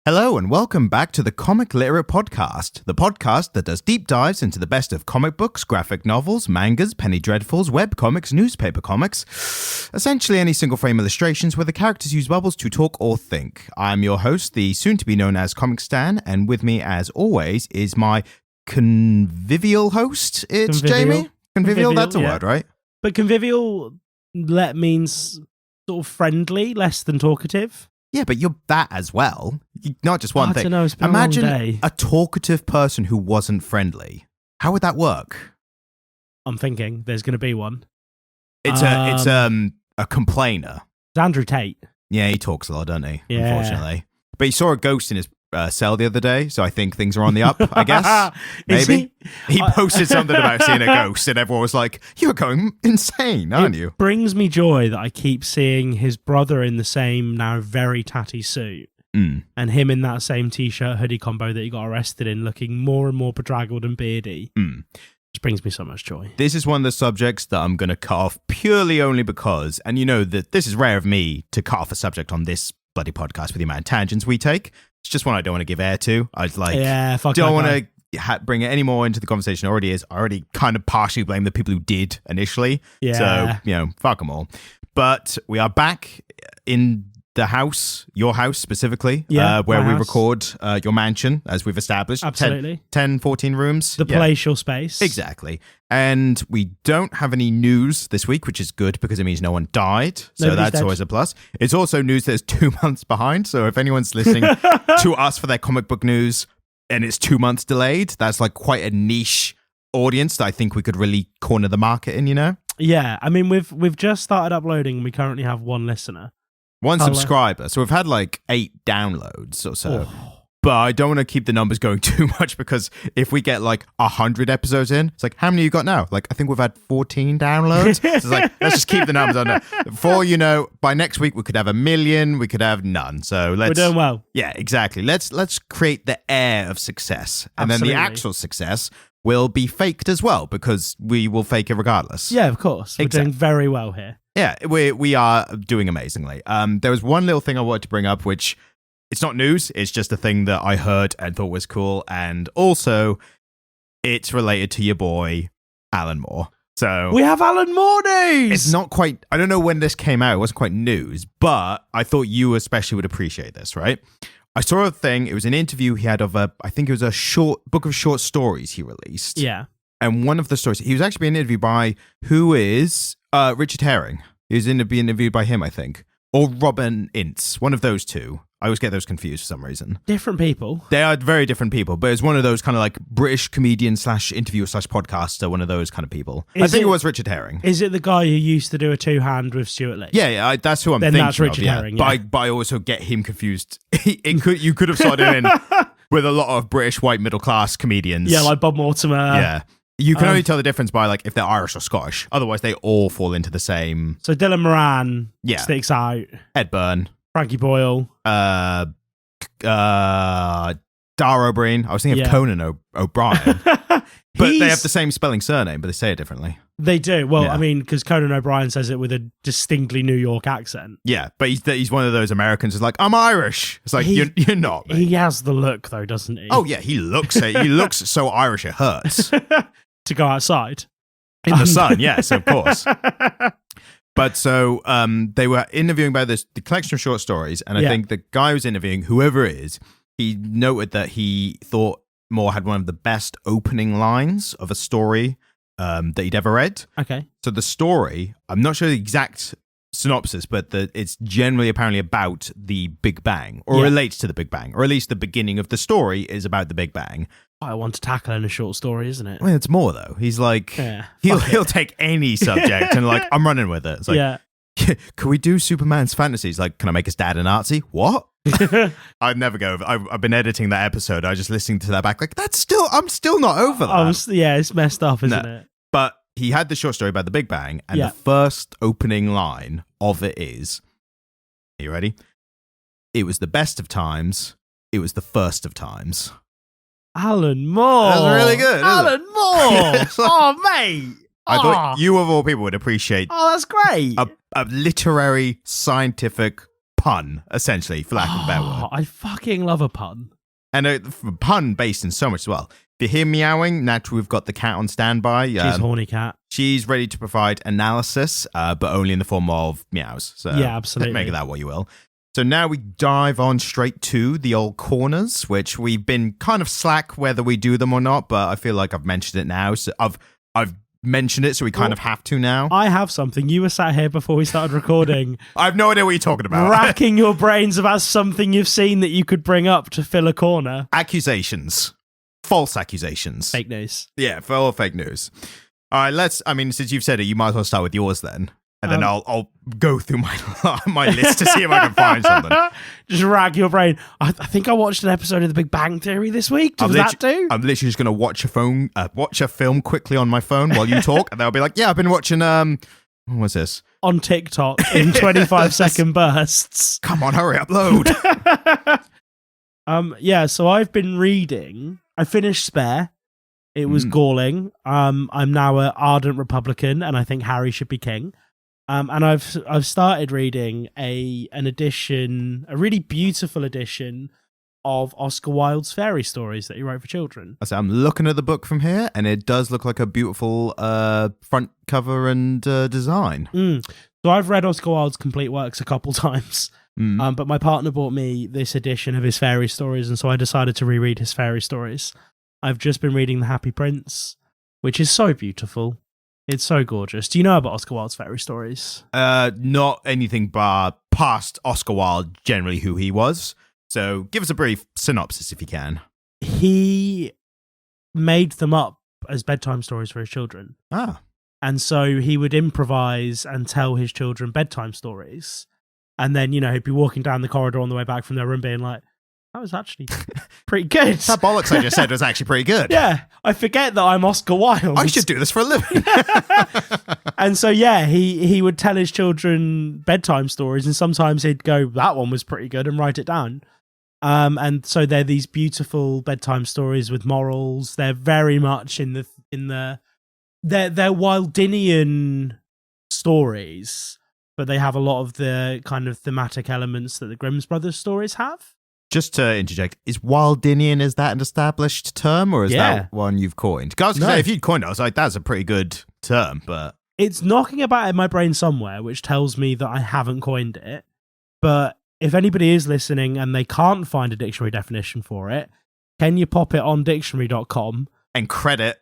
Hello and welcome back to the Comic Literate podcast, the podcast that does deep dives into the best of comic books, graphic novels, mangas, penny dreadfuls, webcomics, newspaper comics, essentially any single frame illustrations where the characters use bubbles to talk or think. I'm your host, the soon-to-be known as Comic Stan, and with me as always is my convivial host. It's Jamie. Convivial, that's a word, right? But convivial means sort of friendly, less than talkative. Yeah, but you're that as well. Not just one thing. I don't know, it's been Imagine a long day. a talkative person who wasn't friendly. How would that work? I'm thinking there's going to be one. It's a complainer. It's Andrew Tate. Yeah, he talks a lot, doesn't he? Yeah. Unfortunately. But he saw a ghost in his cell the other day, so I think things are on the up, I guess. Maybe. He posted something about seeing a ghost, and everyone was like, you're going insane, aren't you? It brings me joy that I keep seeing his brother in the same now very tatty suit. And him in that same t-shirt hoodie combo that he got arrested in, looking more and more bedraggled and beardy. Which brings me so much joy. This is one of the subjects that I'm going to cut off purely only because, and you know that this is rare of me to cut off a subject on this bloody podcast with the amount of tangents we take. It's just one I don't want to give air to. I don't want to bring it any more into the conversation. It already is. I already kind of partially blame the people who did initially. Yeah. So, fuck them all. But we are back in the house, your house specifically, where we record your mansion, as we've established. Absolutely. 10, 14 rooms. The palatial space. Exactly. And we don't have any news this week, which is good because it means no one died. So that's dead. Always a plus. It's also news that's 2 months behind. So if anyone's listening to us for their comic book news and it's 2 months delayed, that's like quite a niche audience that I think we could really corner the market in, you know? Yeah. I mean, we've just started uploading and we currently have one listener. One subscriber. So we've had like 8 downloads or so. Oh. But I don't want to keep the numbers going too much because if we get like 100 episodes in, it's like, how many you got now? Like, I think we've had 14 downloads. So it's like, let's just keep the numbers on there. Before you know, by next week, we could have 1 million. We could have none. So we're doing well. Yeah, exactly. Let's create the air of success. And then the actual success will be faked as well because we will fake it regardless. Yeah, of course. We're doing very well here. Yeah, we are doing amazingly. There was one little thing I wanted to bring up, which it's not news. It's just a thing that I heard and thought was cool. And also, it's related to your boy, Alan Moore. So we have Alan Moore news! It's not quite, I don't know when this came out. It wasn't quite news, but I thought you especially would appreciate this, right? I saw a thing. It was an interview he had of I think it was a short book of short stories he released. Yeah. And one of the stories, he was actually being interviewed by, who is Richard Herring. He was being interviewed by him, I think. Or Robin Ince, one of those two. I always get those confused for some reason. Different people. They are very different people, but it's one of those kind of like British comedian / interviewer / podcaster, one of those kind of people. I think it was Richard Herring. Is it the guy who used to do a 2-hand with Stuart Lee? Yeah, that's who I'm thinking that's Richard Herring, yeah. But I also get him confused. You could have slotted in with a lot of British white middle class comedians. Yeah, like Bob Mortimer. Yeah. You can only tell the difference by like if they're Irish or Scottish. Otherwise, they all fall into the same. So Dylan Moran sticks out. Ed Byrne. Frankie Boyle. Dara O'Brien. I was thinking of Conan O'Brien. But they have the same spelling surname, but they say it differently. They do. Well, I mean, because Conan O'Brien says it with a distinctly New York accent. Yeah, but he's one of those Americans who's like, I'm Irish. It's like, you're not, mate. He has the look, though, doesn't he? Oh, yeah, he looks so Irish it hurts. To go outside. In the sun, yes, of course. But so they were interviewing about the collection of short stories, and I think the guy who was interviewing, whoever it is, he noted that he thought Moore had one of the best opening lines of a story that he'd ever read. Okay. So the story, I'm not sure the exact synopsis, but it's generally apparently about the Big Bang, or relates to the Big Bang, or at least the beginning of the story is about the Big Bang. I want to tackle in a short story, isn't it? Well, it's more though. He's like, he'll take any subject and like, I'm running with it. It's like, can we do Superman's fantasies? Like, can I make his dad a Nazi? What? I'd never go over. I've been editing that episode. I was just listening to that back. Like, I'm still not over that. It's messed up, isn't it? But he had the short story about the Big Bang, and the first opening line of it is, are you ready? It was the best of times. It was the first of times. Alan Moore. That's really good. Alan Moore. Oh, mate. I thought you of all people would appreciate. Oh, that's great. A literary, scientific pun, essentially, for lack of a better word. I fucking love a pun. And a pun based in so much as well. If you hear meowing, naturally we've got the cat on standby. She's horny cat. She's ready to provide analysis, but only in the form of meows. So yeah, absolutely. Make of that what you will. So now we dive on straight to the old corners, which we've been kind of slack whether we do them or not, but I feel like I've mentioned it now. So I've mentioned it, so we kind of have to now. I have something. You were sat here before we started recording. I have no idea what you're talking about. Racking your brains about something you've seen that you could bring up to fill a corner. Accusations. False accusations. Fake news. Yeah, full fake news. All right, since you've said it, you might as well start with yours then. And then I'll go through my list to see if I can find something. Just rack your brain. I think I watched an episode of The Big Bang Theory this week. Does that do? I'm literally just going to watch a film quickly on my phone while you talk. And they'll be like, yeah, I've been watching, what was this? On TikTok in 25-second bursts. Come on, hurry up, load. So I've been reading. I finished Spare. It was galling. I'm now an ardent Republican, and I think Harry should be king. And I've started reading an edition, a really beautiful edition of Oscar Wilde's fairy stories that he wrote for children. So I'm looking at the book from here, and it does look like a beautiful front cover and design. So I've read Oscar Wilde's complete works a couple times, but my partner bought me this edition of his fairy stories, and so I decided to reread his fairy stories. I've just been reading The Happy Prince, which is so beautiful. It's so gorgeous. Do you know about Oscar Wilde's fairy stories? Not anything but past Oscar Wilde, generally who he was. So give us a brief synopsis if you can. He made them up as bedtime stories for his children. And so he would improvise and tell his children bedtime stories. And then, he'd be walking down the corridor on the way back from their room being like, that was actually pretty good. That bollocks I just said was actually pretty good. Yeah, I forget that I'm Oscar Wilde. I should do this for a living. And so, he would tell his children bedtime stories, and sometimes he'd go, that one was pretty good, and write it down. And so they're these beautiful bedtime stories with morals. They're very much they're Wildinian stories, but they have a lot of the kind of thematic elements that the Grimm's Brothers stories have. Just to interject, is Wildinian, is that an established term, or is that one you've coined? Because I was going to say, if you'd coined it, I was like, that's a pretty good term, but... It's knocking about in my brain somewhere, which tells me that I haven't coined it. But if anybody is listening and they can't find a dictionary definition for it, can you pop it on dictionary.com? And credit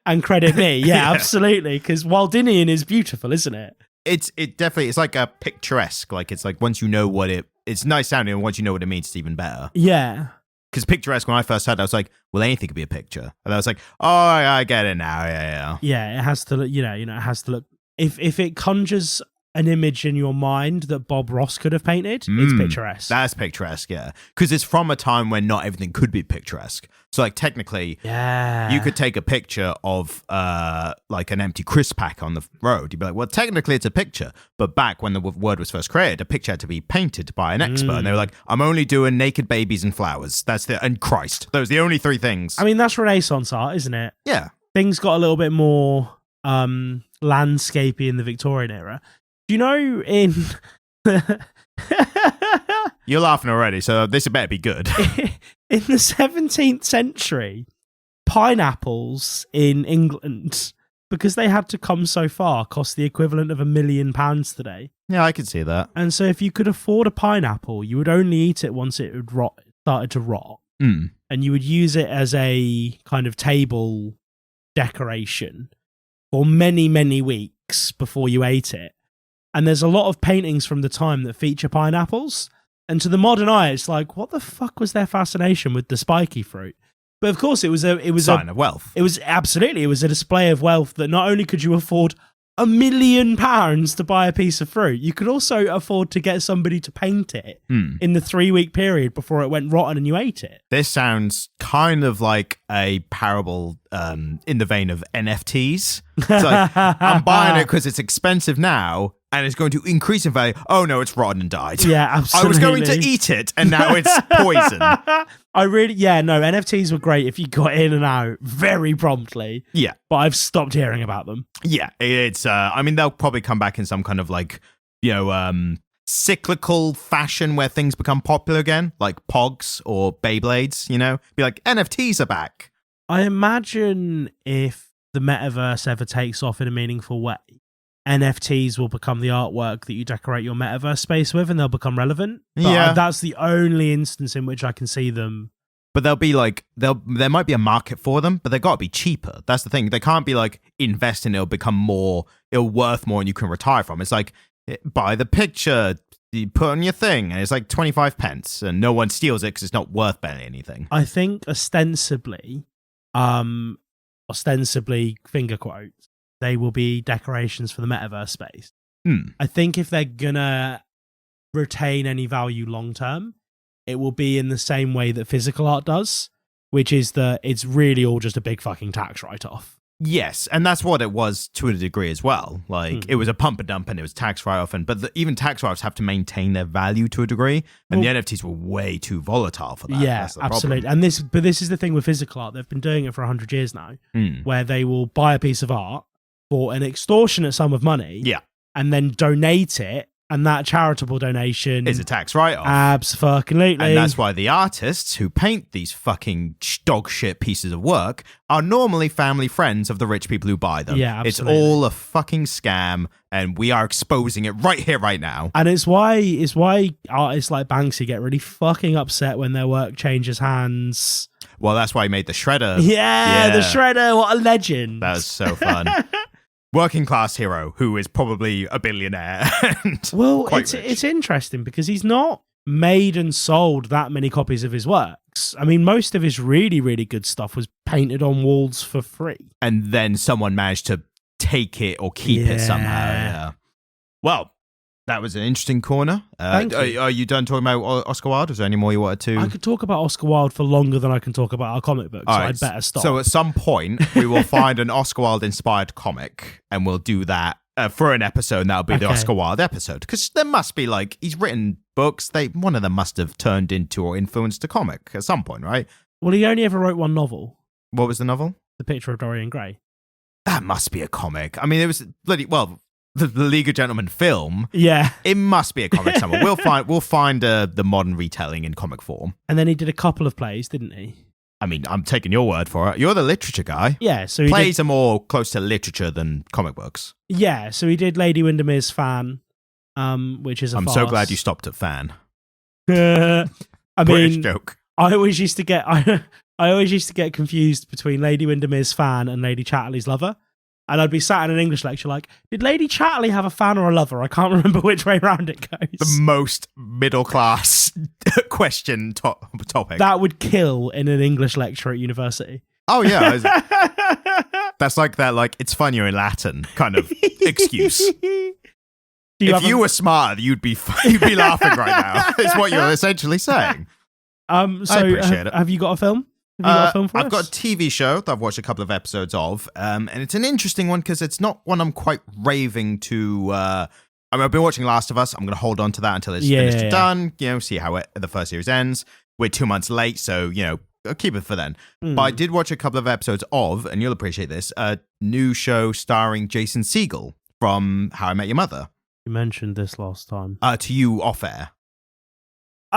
me. Yeah, absolutely. Because Wildinian is beautiful, isn't it? It definitely, it's like a picturesque. Like, it's like once you know what it's nice sounding, and once you know what it means, it's even better. Yeah. Because picturesque, when I first heard it, I was like, well, anything could be a picture. And I was like, oh, I get it now. Yeah. Yeah, it has to look, it has to look, if it conjures an image in your mind that Bob Ross could have painted, it's picturesque. That's picturesque, yeah. Because it's from a time when not everything could be picturesque. So, like, technically, you could take a picture of, like, an empty crisp pack on the road. You'd be like, well, technically, it's a picture. But back when the word was first created, a picture had to be painted by an expert. And they were like, I'm only doing naked babies and flowers. And Christ. Those are the only three things. I mean, that's Renaissance art, isn't it? Yeah. Things got a little bit more landscapey in the Victorian era. Do you know in... You're laughing already, so this better be good. In the 17th century, pineapples in England, because they had to come so far, cost the equivalent of £1 million today. Yeah, I can see that. And so if you could afford a pineapple, you would only eat it once it had started to rot. And you would use it as a kind of table decoration for many, many weeks before you ate it. And there's a lot of paintings from the time that feature pineapples. And to the modern eye, it's like, what the fuck was their fascination with the spiky fruit? But of course, it was a sign of wealth. It was a display of wealth that not only could you afford £1 million to buy a piece of fruit, you could also afford to get somebody to paint it in the 3-week period before it went rotten and you ate it. This sounds kind of like a parable in the vein of NFTs. It's like, I'm buying it because it's expensive now, and it's going to increase in value. Oh no, it's rotten and died. Yeah, absolutely. I was going to eat it, and now it's poison. NFTs were great if you got in and out very promptly. Yeah. But I've stopped hearing about them. Yeah, it's, I mean, they'll probably come back in some kind of like, cyclical fashion where things become popular again, like Pogs or Beyblades, Be like, NFTs are back. I imagine if the metaverse ever takes off in a meaningful way, NFTs will become the artwork that you decorate your metaverse space with, and they'll become relevant. But that's the only instance in which I can see them. But they'll be like, there might be a market for them, but they've got to be cheaper. That's the thing. They can't be like, invest in it, it'll worth more and you can retire from. It's like, buy the picture, you put on your thing, and it's like 25 pence, and no one steals it because it's not worth barely anything. I think ostensibly, finger quotes, they will be decorations for the metaverse space. I think if they're gonna retain any value long term, it will be in the same way that physical art does, which is that it's really all just a big fucking tax write-off. Yes, and that's what it was to a degree as well. Like, it was a pump and dump and it was tax write-off, but even tax write-offs have to maintain their value to a degree, and the NFTs were way too volatile for that. Yeah, absolutely. And this is the thing with physical art. They've been doing it for 100 years now, where they will buy a piece of art for an extortionate sum of money, and then donate it. And that charitable donation is a tax write-off. Absolutely. And that's why the artists who paint these fucking dog shit pieces of work are normally family friends of the rich people who buy them. Yeah, absolutely. It's all a fucking scam, and we are exposing it right here, right now. And it's why artists like Banksy get really fucking upset when their work changes hands. Well, that's why he made the Shredder. Yeah, the Shredder. What a legend. That was so fun. Working class hero who is probably a billionaire. Well, it's interesting because he's not made and sold that many copies of his works. I mean, most of his really, really good stuff was painted on walls for free. And then someone managed to take it or keep it somehow. Yeah. Well, that was an interesting corner. Thank you. Are you done talking about Oscar Wilde? Is there any more you wanted to? I could talk about Oscar Wilde for longer than I can talk about our comic books, so I'd better stop. So at some point, we will find an Oscar Wilde-inspired comic, and we'll do that for an episode, and that'll be the Oscar Wilde episode. Because there must be, like, he's written books. One of them must have turned into or influenced a comic at some point, right? Well, he only ever wrote one novel. What was the novel? The Picture of Dorian Gray. That must be a comic. I mean, it was bloody... Well... The League of Gentlemen film. Yeah. It must be a comic somewhere. We'll find the modern retelling in comic form. And then he did a couple of plays, didn't he? I mean, I'm taking your word for it. You're the literature guy. Yeah, so plays are more close to literature than comic books. Yeah, so he did Lady Windermere's Fan, which is a farce. so glad you stopped at fan. I British mean, joke. I always used to get confused between Lady Windermere's Fan and Lady Chatterley's Lover. And I'd be sat in an English lecture like, did Lady Chatterley have a fan or a lover? I can't remember which way round it goes. The most middle-class question topic. That would kill in an English lecture at university. Oh, yeah. That's like that, like, it's funnier in Latin kind of excuse. If you were smarter, you'd be laughing right now. It's what you're essentially saying. So I appreciate it. Have you got a film? Have you got a film for us? I've got a TV show that I've watched a couple of episodes of, and it's an interesting one because it's not one I'm quite raving to. I mean, I've been watching Last of Us. I'm going to hold on to that until it's finished and done. See how the first series ends. We're 2 months late, so I'll keep it for then. But I did watch a couple of episodes of, and you'll appreciate this, a new show starring Jason Segel from How I Met Your Mother. You mentioned this last time. To you off air.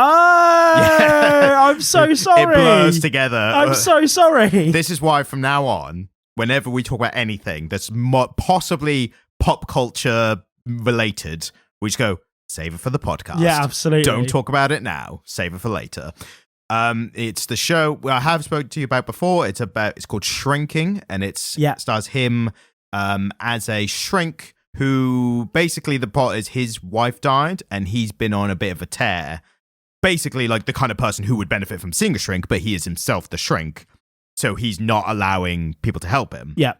Oh, yeah. I'm so sorry. It blurs together. I'm so sorry. This is why from now on, whenever we talk about anything that's possibly pop culture related, we just go, save it for the podcast. Yeah, absolutely. Don't talk about it now. Save it for later. It's the show I have spoken to you about before. It's called Shrinking, and it stars him as a shrink who basically the plot is his wife died and he's been on a bit of a tear. Basically, like the kind of person who would benefit from seeing a shrink, but he is himself the shrink. So he's not allowing people to help him. Yeah.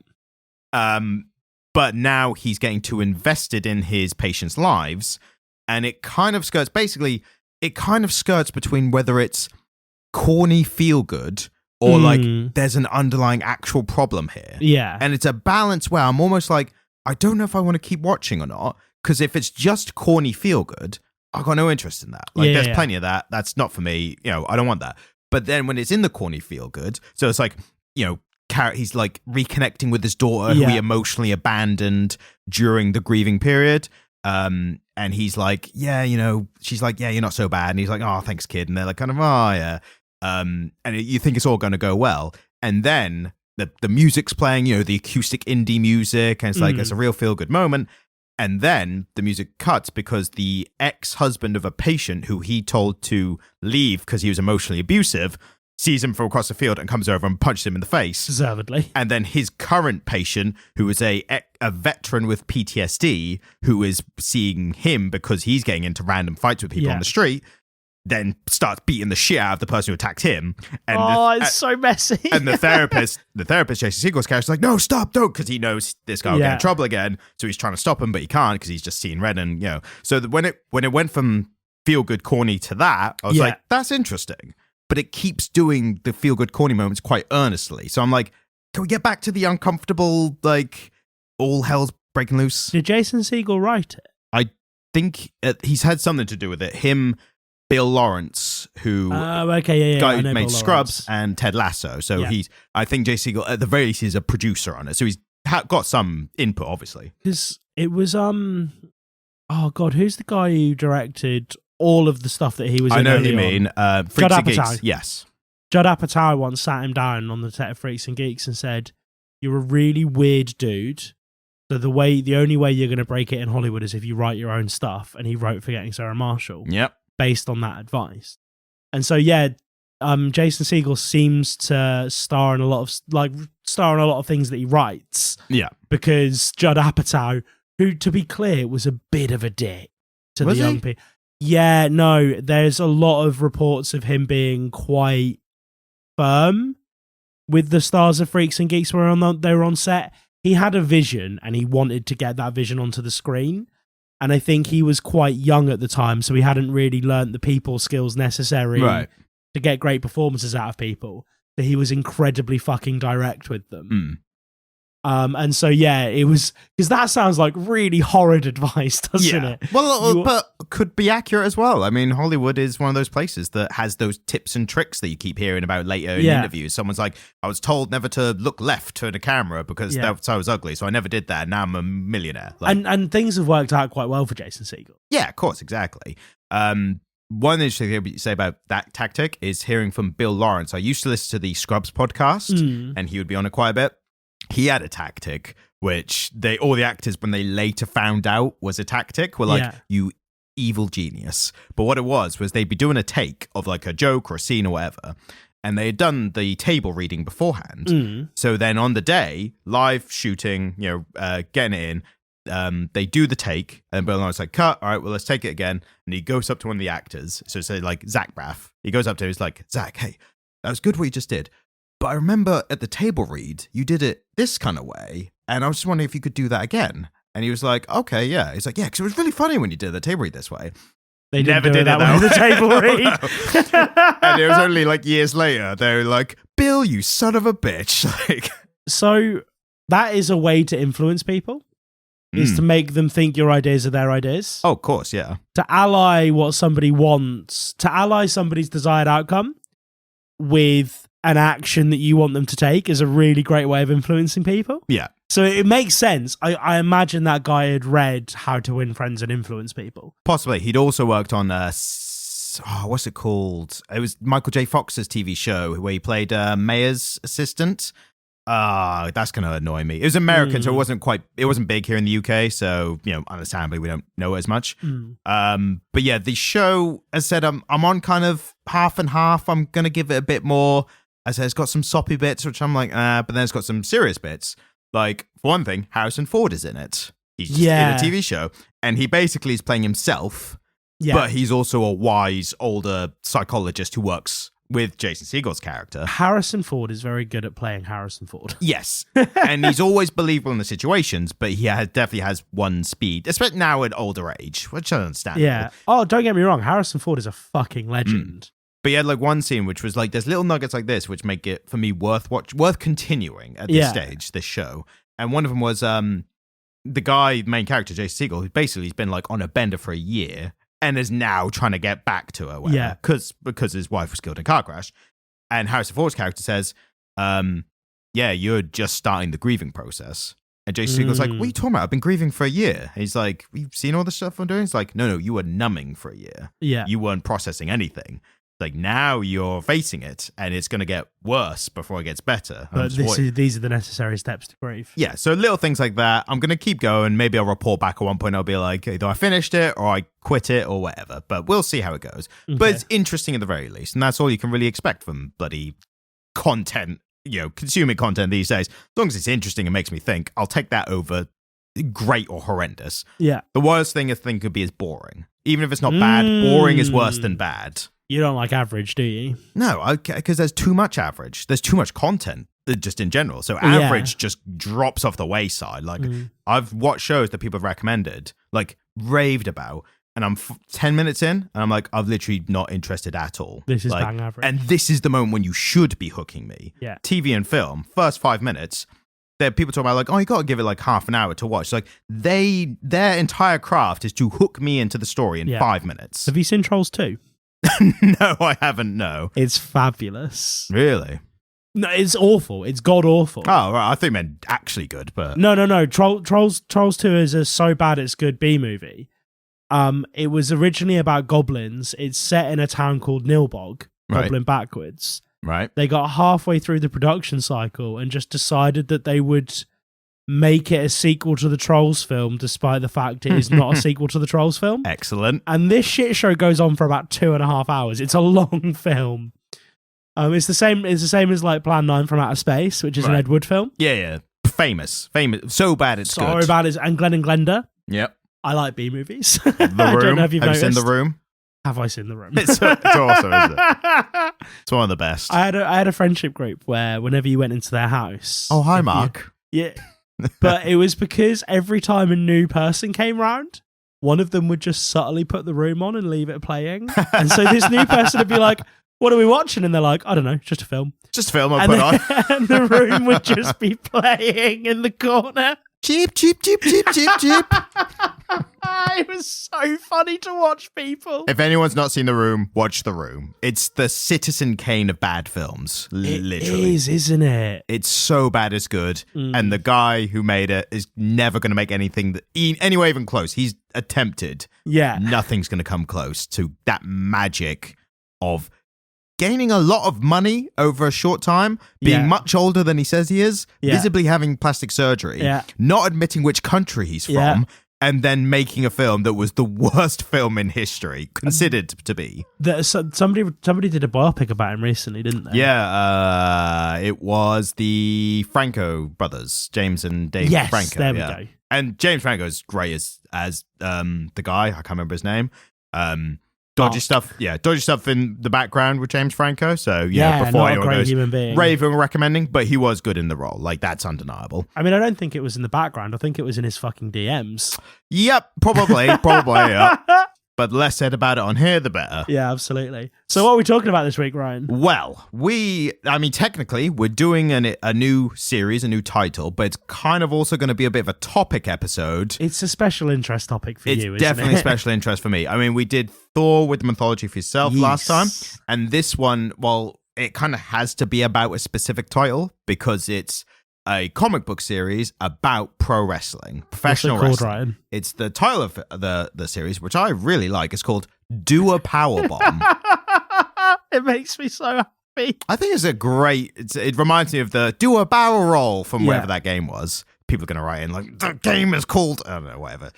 But now he's getting too invested in his patients' lives. And it kind of skirts between whether it's corny feel good or like there's an underlying actual problem here. Yeah. And it's a balance where I'm almost like, I don't know if I want to keep watching or not. Because if it's just corny feel good, I've got no interest in that. Like, there's plenty of that. That's not for me. I don't want that. But then when it's in the corny feel good, so it's like, he's like reconnecting with his daughter who he emotionally abandoned during the grieving period. And he's like, yeah, she's like, yeah, you're not so bad. And he's like, oh, thanks, kid. And they're like, kind of, oh, yeah. And you think it's all going to go well. And then the music's playing, the acoustic indie music. And it's like, it's a real feel good moment. And then the music cuts because the ex-husband of a patient who he told to leave because he was emotionally abusive sees him from across the field and comes over and punches him in the face. Deservedly. And then his current patient, who is a veteran with PTSD, who is seeing him because he's getting into random fights with people on the street, then starts beating the shit out of the person who attacked him. And it's so messy. And the therapist, Jason Segel's character, is like, no, stop, don't, because he knows this guy will get in trouble again. So he's trying to stop him, but he can't because he's just seeing red. And so when it went from feel good corny to that, I was like, that's interesting. But it keeps doing the feel good corny moments quite earnestly. So I'm like, can we get back to the uncomfortable, like all hell's breaking loose? Did Jason Segel write it? I think he's had something to do with it. Him, Bill Lawrence, who guy who made Scrubs and Ted Lasso. So I think Jason Segel at the very least is a producer on it. So he's got some input, obviously. Because it was oh god, who's the guy who directed all of the stuff that he was in? I know who you mean. Freaks and Geeks. Yes. Judd Apatow once sat him down on the set of Freaks and Geeks and said, "You're a really weird dude. So the only way you're going to break it in Hollywood is if you write your own stuff." And he wrote Forgetting Sarah Marshall. Yep. Based on that advice. And so Jason Segel seems to star in a lot of things that he writes. Yeah. Because Judd Apatow, who to be clear was a bit of a dick to the young people. Yeah, no, there's a lot of reports of him being quite firm with the stars of Freaks and Geeks when they were on set. He had a vision and he wanted to get that vision onto the screen. And I think he was quite young at the time, so he hadn't really learnt the people skills necessary to get great performances out of people. So he was incredibly fucking direct with them. And so, it was... Because that sounds like really horrid advice, doesn't it? Well, but could be accurate as well. I mean, Hollywood is one of those places that has those tips and tricks that you keep hearing about later in interviews. Someone's like, I was told never to look left to the camera because I was ugly, so I never did that. Now I'm a millionaire. And things have worked out quite well for Jason Segel. Yeah, of course, exactly. One interesting thing you say about that tactic is hearing from Bill Lawrence. I used to listen to the Scrubs podcast, and he would be on it quite a bit. He had a tactic, which all the actors, when they later found out was a tactic, were like, you evil genius. But what it was they'd be doing a take of like a joke or a scene or whatever, and they had done the table reading beforehand. So then on the day, live shooting, getting it in, they do the take, and Bill Lawrence like, cut, all right, well, let's take it again. And he goes up to one of the actors, so say like Zach Braff. He goes up to him, he's like, Zach, hey, that was good what you just did. But I remember at the table read, you did it this kind of way. And I was just wondering if you could do that again. And he was like, okay, yeah. He's like, yeah, because it was really funny when you did the table read this way. They never did that way with the table read. And it was only like years later, they were like, Bill, you son of a bitch. So that is a way to influence people, is to make them think your ideas are their ideas. Oh, of course, yeah. To ally what somebody wants, to ally somebody's desired outcome with an action that you want them to take is a really great way of influencing people. Yeah. So it makes sense. I imagine that guy had read How to Win Friends and Influence People. Possibly. He'd also worked on, what's it called? It was Michael J. Fox's TV show where he played mayor's assistant. That's going to annoy me. It was American, so it wasn't big here in the UK. So, understandably, we don't know it as much. But yeah, the show, as I said, I'm on kind of half and half. I'm going to give it a bit more. As I said, it's got some soppy bits, which I'm like, but then it's got some serious bits. Like, for one thing, Harrison Ford is in it. He's just in a TV show. And he basically is playing himself. Yeah. But he's also a wise, older psychologist who works with Jason Segel's character. Harrison Ford is very good at playing Harrison Ford. Yes. And he's always believable in the situations, but he definitely has one speed, especially now at older age, which I understand. Yeah. Oh, don't get me wrong. Harrison Ford is a fucking legend. But he had like one scene which was like, there's little nuggets like this which make it, for me, worth continuing at this stage, this show. And one of them was the guy, main character, Jason Segel, who basically has been like on a bender for a year and is now trying to get back to her. Because his wife was killed in a car crash. And Harrison Ford's character says, you're just starting the grieving process. And Jason Segel's like, what are you talking about? I've been grieving for a year. And he's like, you've seen all the stuff I'm doing? It's like, no, you were numbing for a year. Yeah. You weren't processing anything. Like, now you're facing it, and it's going to get worse before it gets better. But these are the necessary steps to grieve. Yeah, so little things like that. I'm going to keep going. Maybe I'll report back at one point. I'll be like, either I finished it or I quit it or whatever. But we'll see how it goes. Okay. But it's interesting at the very least. And that's all you can really expect from bloody content, consuming content these days. As long as it's interesting and makes me think, I'll take that over great or horrendous. Yeah. The worst thing I think could be is boring. Even if it's not bad, boring is worse than bad. You don't like average, do you? No, because there's too much average. There's too much content just in general. So average just drops off the wayside. Like I've watched shows that people have recommended, like raved about, and I'm 10 minutes in, and I'm like, I'm literally not interested at all. This is like, bang average. And this is the moment when you should be hooking me. Yeah. TV and film, first 5 minutes, there are people talking about like, oh, you got to give it like half an hour to watch. Like their entire craft is to hook me into the story in 5 minutes. Have you seen Trolls 2? No, I haven't. No, it's fabulous. Really? No, it's awful. It's god awful. Oh, right. I think meant actually good, but no. Trolls 2 is a so bad it's good B movie. It was originally about goblins. It's set in a town called Nilbog, Goblin backwards. Right. They got halfway through the production cycle and just decided that they would make it a sequel to the Trolls film, despite the fact it is not a sequel to the Trolls film. Excellent. And this shit show goes on for about 2.5 hours. It's a long film. It's the same as like Plan 9 from Outer Space, which is an Ed Wood film. Yeah. Famous. So bad it's good. So bad it's and Glenn and Glenda. Yep. I like B movies. The Room. I don't know if you've Have you noticed. seen The Room? Have I seen The Room? It's awesome, isn't it? It's one of the best. I had a friendship group where whenever you went into their house. Oh, hi, Mark. Yeah. But it was because every time a new person came round, one of them would just subtly put The Room on and leave it playing. And so this new person would be like, what are we watching? And they're like, I don't know, just a film. Just a film I put on. And The Room would just be playing in the corner. Cheap, cheap, cheap, cheap, cheap, cheap. It was so funny to watch people. If anyone's not seen The Room, watch The Room. It's the Citizen Kane of bad films, literally. It is, isn't it? It's so bad it's good. And the guy who made it is never going to make anything anywhere even close. He's attempted. Yeah. Nothing's going to come close to that magic of gaining a lot of money over a short time, being much older than he says he is, visibly having plastic surgery, not admitting which country he's from, and then making a film that was the worst film in history, considered to be. Somebody did a biopic about him recently, didn't they? Yeah, it was the Franco brothers, James and Dave Franco. There we go. And James Franco is great as the guy, I can't remember his name. Dodgy stuff in the background with James Franco. So before anyone goes raving recommending, but he was good in the role. Like, that's undeniable. I mean, I don't think it was in the background. I think it was in his fucking DMs. Yep, probably, yeah. But the less said about it on here, the better. Yeah, absolutely. So what are we talking about this week, Ryan? Well, technically, we're doing a new series, a new title, but it's kind of also going to be a bit of a topic episode. It's a special interest topic for you, isn't it? It's definitely a special interest for me. I mean, we did Thor with the Mythology for Yourself last time, and this one, well, it kind of has to be about a specific title because it's a comic book series about pro wrestling, professional wrestling. Ryan? It's the title of the series, which I really like. It's called Do a Powerbomb. It makes me so happy. I think it's a great. It reminds me of the Do a Barrel Roll from wherever that game was. People are going to write in like, the game is called, I don't know, whatever.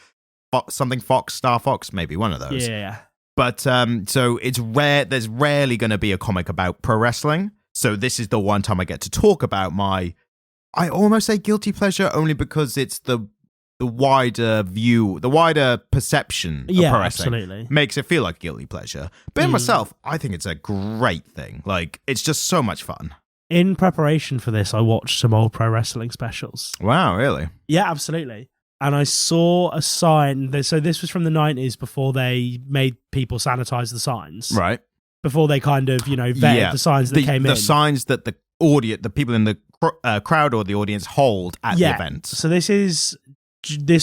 Star Fox, maybe one of those. Yeah. But so it's rare. There's rarely going to be a comic about pro wrestling. So this is the one time I get to talk about I almost say guilty pleasure only because it's the wider view, the wider perception of pro wrestling. Absolutely. Makes it feel like guilty pleasure. But in myself, I think it's a great thing. Like, it's just so much fun. In preparation for this, I watched some old pro wrestling specials. Wow, really? Yeah, absolutely. And I saw a sign. So this was from the 90s before they made people sanitize the signs. Right. Before they kind of, vetted the signs that came in. The signs that the people in the crowd or the audience hold at the event. So this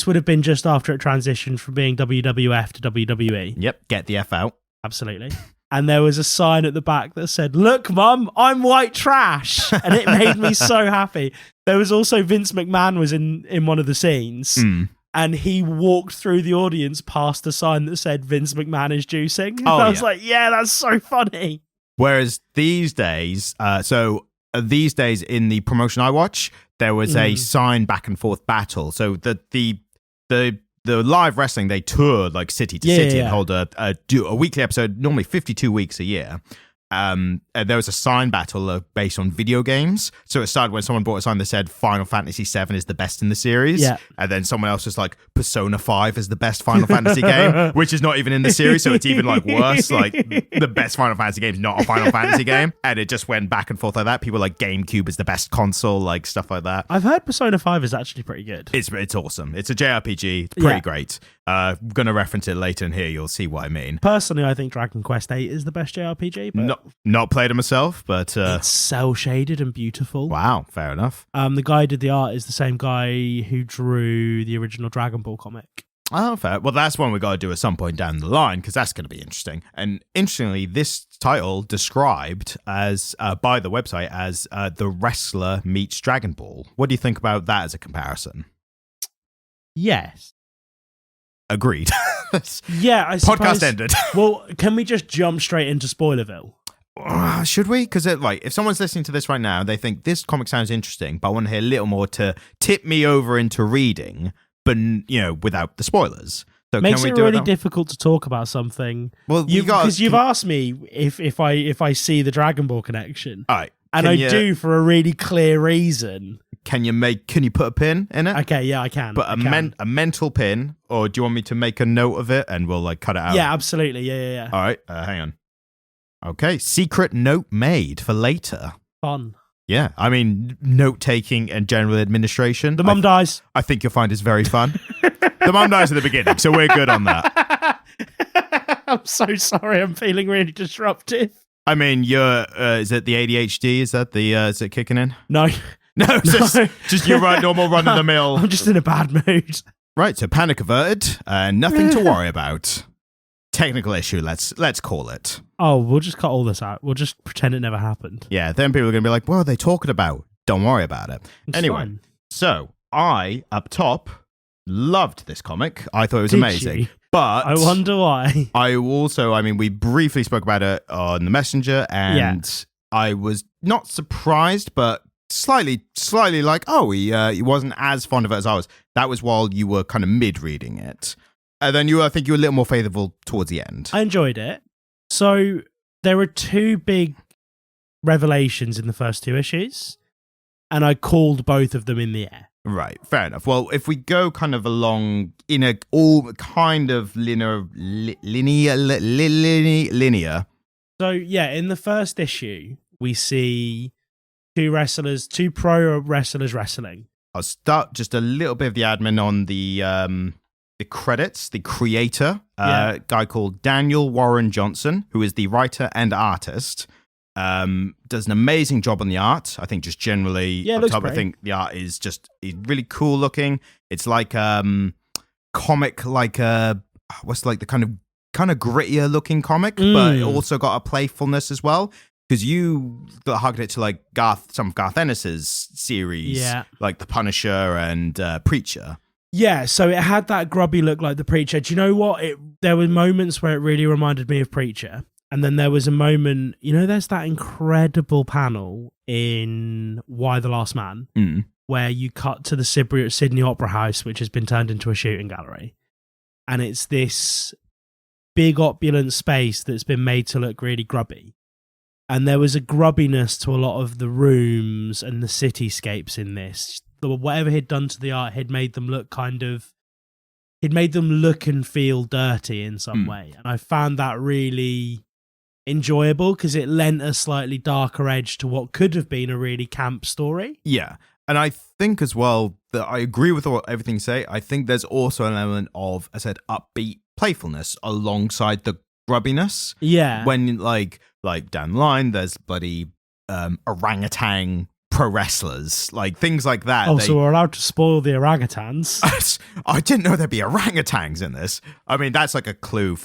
would have been just after it transitioned from being WWF to WWE. Yep, get the F out. Absolutely. And there was a sign at the back that said, "Look, Mum, I'm white trash." And it made me so happy. There was also Vince McMahon was in one of the scenes. And he walked through the audience past a sign that said Vince McMahon is juicing. And I was like, yeah, that's so funny. Whereas these days, these days in the promotion I watch, there was a sign back and forth battle. So the live wrestling, they tour like city to city and hold a weekly episode, normally 52 weeks a year. And there was a sign battle based on video games. So it started when someone brought a sign that said Final Fantasy VII is the best in the series. Yeah. And then someone else was like, Persona 5 is the best Final Fantasy game, which is not even in the series. So it's even like worse. Like the best Final Fantasy game is not a Final Fantasy game. And it just went back and forth like that. People like GameCube is the best console, like stuff like that. I've heard Persona 5 is actually pretty good. It's awesome. It's a JRPG. It's pretty great. I'm going to reference it later in here. You'll see what I mean. Personally, I think Dragon Quest VIII is the best JRPG. But not played it myself, but it's cel-shaded and beautiful. Wow, fair enough. The guy who did the art is the same guy who drew the original Dragon Ball comic. Oh, fair. Well, that's one we got to do at some point down the line, because that's going to be interesting. And interestingly, this title described as by the website as The Wrestler Meets Dragon Ball. What do you think about that as a comparison? Yes. Agreed. Yeah, I suppose. Podcast ended. Well, can we just jump straight into Spoilerville? Should we? Because if someone's listening to this right now, they think this comic sounds interesting, but I want to hear a little more to tip me over into reading, but without the spoilers. So makes it really difficult to talk about something. Well, because you've asked me if I see the Dragon Ball connection. All right. And I do for a really clear reason. Can you put a pin in it? Okay, yeah, I can. But a mental pin, or do you want me to make a note of it and we'll cut it out? Yeah, absolutely. Yeah. All right, hang on. Okay, secret note made for later. Fun. Yeah, I mean, note-taking and general administration. The mum dies. I think you'll find is very fun. The mum dies at the beginning, so we're good on that. I'm so sorry. I'm feeling really disruptive. I mean, is it the ADHD? Is it kicking in? No. No, just your normal run-of-the-mill. I'm just in a bad mood. Right, so panic averted, nothing to worry about. Technical issue, let's call it. Oh, we'll just cut all this out. We'll just pretend it never happened. Yeah, then people are going to be like, what are they talking about? Don't worry about it. Anyway, fine. So I, up top, loved this comic. I thought it was amazing. You? But I wonder why. We briefly spoke about it on the Messenger, and I was not surprised, but slightly like, he wasn't as fond of it as I was. That was while you were kind of mid-reading it. And then I think you were a little more favourable towards the end. I enjoyed it. So there were two big revelations in the first two issues, and I called both of them in the air. Right, fair enough. Well, if we go kind of along in a all kind of linear. So yeah, in the first issue, we see two pro wrestlers wrestling. I'll start just a little bit of the admin on the credits. The creator, guy called Daniel Warren Johnson, who is the writer and artist, does an amazing job on the art. I think just generally, looks great. I think the art is just really cool looking. It's like comic, like what's like the kind of grittier looking comic, but it also got a playfulness as well. Because you hugged it to like some of Garth Ennis's series, like The Punisher and Preacher. Yeah, so it had that grubby look like The Preacher. Do you know what? There were moments where it really reminded me of Preacher. And then there was a moment, there's that incredible panel in Why the Last Man, where you cut to the Sydney Opera House, which has been turned into a shooting gallery. And it's this big opulent space that's been made to look really grubby. And there was a grubbiness to a lot of the rooms and the cityscapes in this. Whatever he'd done to the art had made them look and feel dirty in some way. And I found that really enjoyable because it lent a slightly darker edge to what could have been a really camp story. Yeah. And I think as well that I agree with everything you say. I think there's also an element of, I said, upbeat playfulness alongside the grubbiness. Yeah. When like down the line, there's bloody orangutan pro wrestlers, like things like that. Oh, so we're allowed to spoil the orangutans. I didn't know there'd be orangutans in this. I mean, that's like a clue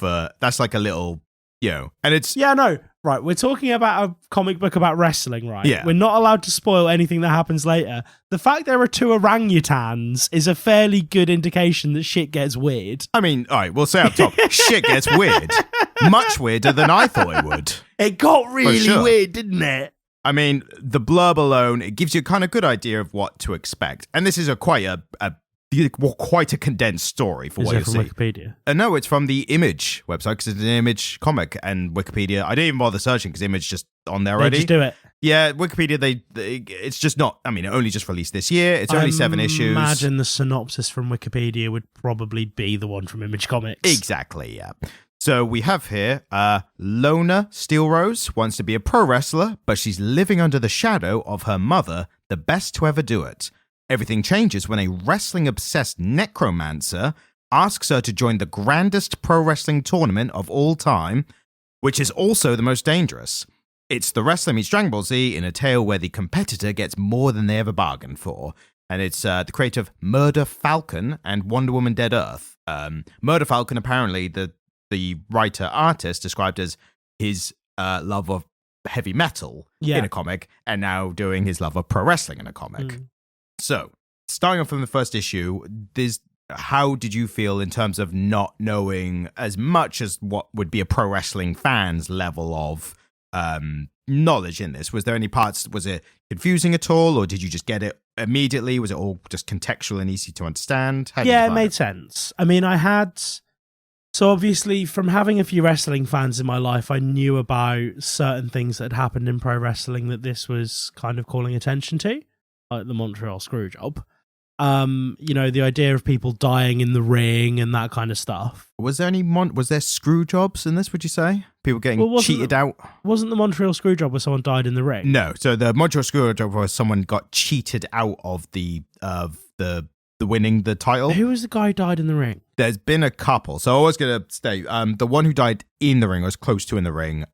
that's like a little and it's... Yeah, no. Right, we're talking about a comic book about wrestling, right? Yeah. We're not allowed to spoil anything that happens later. The fact there are 2 orangutans is a fairly good indication that shit gets weird. I mean, all right, we'll say up top, shit gets weird. Much weirder than I thought it would. It got really weird, didn't it? I mean, the blurb alone, it gives you a kind of good idea of what to expect. And this is quite a condensed story for what you'll see. Wikipedia? No, it's from the Image website, because it's an Image comic, and Wikipedia, I didn't even bother searching because Image just on there already. They just do it. Yeah, Wikipedia, it's just not, I mean, it only just released this year. It's only 7 issues. Imagine the synopsis from Wikipedia would probably be the one from Image Comics. Exactly, yeah. So we have here, Lona Steelrose wants to be a pro wrestler, but she's living under the shadow of her mother, the best to ever do it. Everything changes when a wrestling-obsessed necromancer asks her to join the grandest pro wrestling tournament of all time, which is also the most dangerous. It's the wrestler meets Dragon Ball Z in a tale where the competitor gets more than they ever bargained for. And it's the creator of Murder Falcon and Wonder Woman Dead Earth. Murder Falcon, apparently, the writer-artist described as his love of heavy metal in a comic, and now doing his love of pro wrestling in a comic. So, starting off from the first issue, how did you feel in terms of not knowing as much as what would be a pro wrestling fan's level of knowledge in this? Was there any parts, was it confusing at all, or did you just get it immediately? Was it all just contextual and easy to understand? Yeah, it made sense. I mean, so obviously from having a few wrestling fans in my life, I knew about certain things that had happened in pro wrestling that this was kind of calling attention to. Like the Montreal Screwjob. The idea of people dying in the ring and that kind of stuff. Was there screw jobs in this, would you say? People getting cheated out? Wasn't the Montreal Screwjob where someone died in the ring? No, so the Montreal Screwjob was someone got cheated out of the winning the title. Who was the guy who died in the ring? There's been a couple. So I was going to state, the one who died in the ring, or was close to in the ring,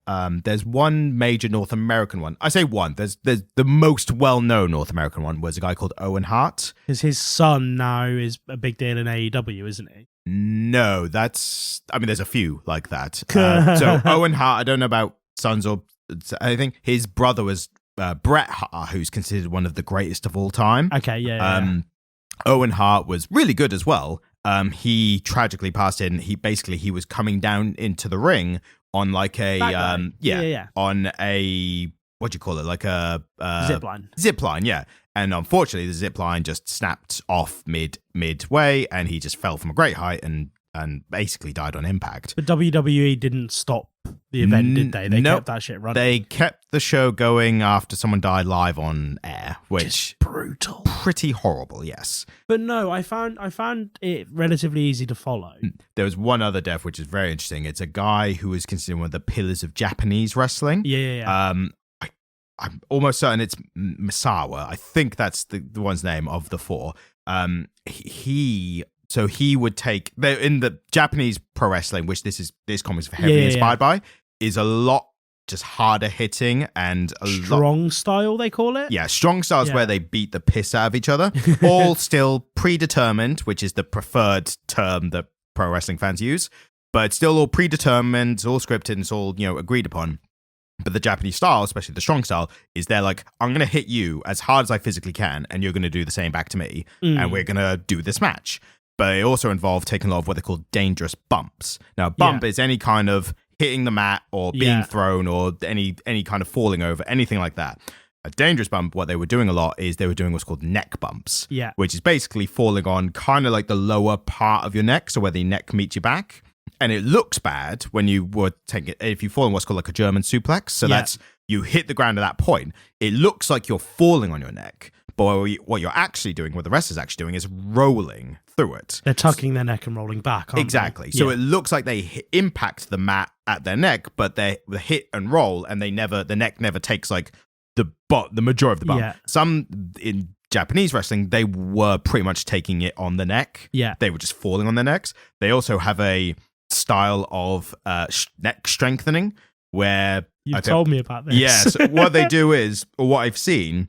there's one major North American one. I say one. There's the most well-known North American one was a guy called Owen Hart. Because his son now is a big deal in AEW, isn't he? No, there's a few like that. So Owen Hart, I don't know about sons or anything. His brother was Bret Hart, who's considered one of the greatest of all time. Okay, yeah. Owen Hart was really good as well. He tragically passed in. He was coming down into the ring on like a on a, what do you call it, like a zip line, yeah. And unfortunately, the zip line just snapped off midway, and he just fell from a great height and basically died on impact. But WWE didn't stop the event, did they? They kept that shit running. They kept the show going after someone died live on air, which is brutal, pretty horrible. Yes, but no, I found it relatively easy to follow. There was one other death which is very interesting. It's a guy who is considered one of the pillars of Japanese wrestling. Yeah. I'm almost certain it's Misawa. I think that's the one's name of the 4. He would take in the Japanese pro wrestling, which this comic is heavily inspired by, is a lot just harder hitting and strong style, they call it. Yeah, strong style is where they beat the piss out of each other. All still predetermined, which is the preferred term that pro wrestling fans use, but it's still all predetermined, it's all scripted, and it's all agreed upon. But the Japanese style, especially the strong style, is they're like, I'm going to hit you as hard as I physically can, and you're going to do the same back to me, and we're going to do this match. But it also involved taking a lot of what they call dangerous bumps. Now, a bump is any kind of hitting the mat or being thrown or any kind of falling over, anything like that. A dangerous bump, what they were doing a lot is they were doing what's called neck bumps, which is basically falling on kind of like the lower part of your neck, so where the neck meets your back. And it looks bad when you were taking it, if you fall in what's called like a German suplex. So that's, you hit the ground at that point. It looks like you're falling on your neck. But what you're actually doing, what the wrestler's actually doing, is rolling through it. They're tucking their neck and rolling back, aren't exactly. they? So it looks like they impact the mat at their neck, but they hit and roll, and the neck never takes like the majority of the bump. Some in Japanese wrestling, they were pretty much taking it on the neck. They were just falling on their necks. They also have a style of neck strengthening where you've told me about this. So what they do is, or what I've seen,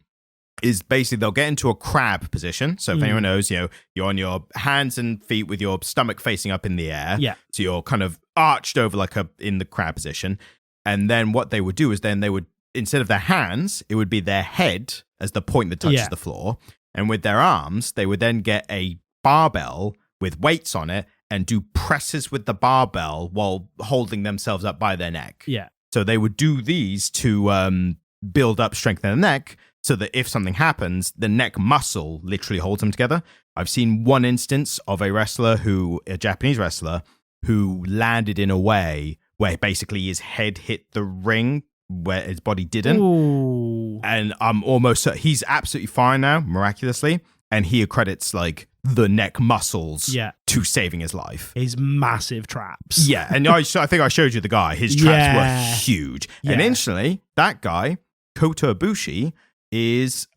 is basically they'll get into a crab position. So if anyone knows, you're on your hands and feet with your stomach facing up in the air. Yeah. So you're kind of arched over in the crab position. And then what they would do is then they would, instead of their hands, it would be their head as the point that touches the floor. And with their arms, they would then get a barbell with weights on it and do presses with the barbell while holding themselves up by their neck. Yeah. So they would do these to build up strength in the neck, so that if something happens, the neck muscle literally holds them together. I've seen one instance of a Japanese wrestler, who landed in a way where basically his head hit the ring where his body didn't. Ooh. And I'm almost certain he's absolutely fine now, miraculously. And he accredits the neck muscles to saving his life. His massive traps. Yeah, and I think I showed you the guy. His traps were huge. Yeah. And instantly, that guy, Kota Ibushi, is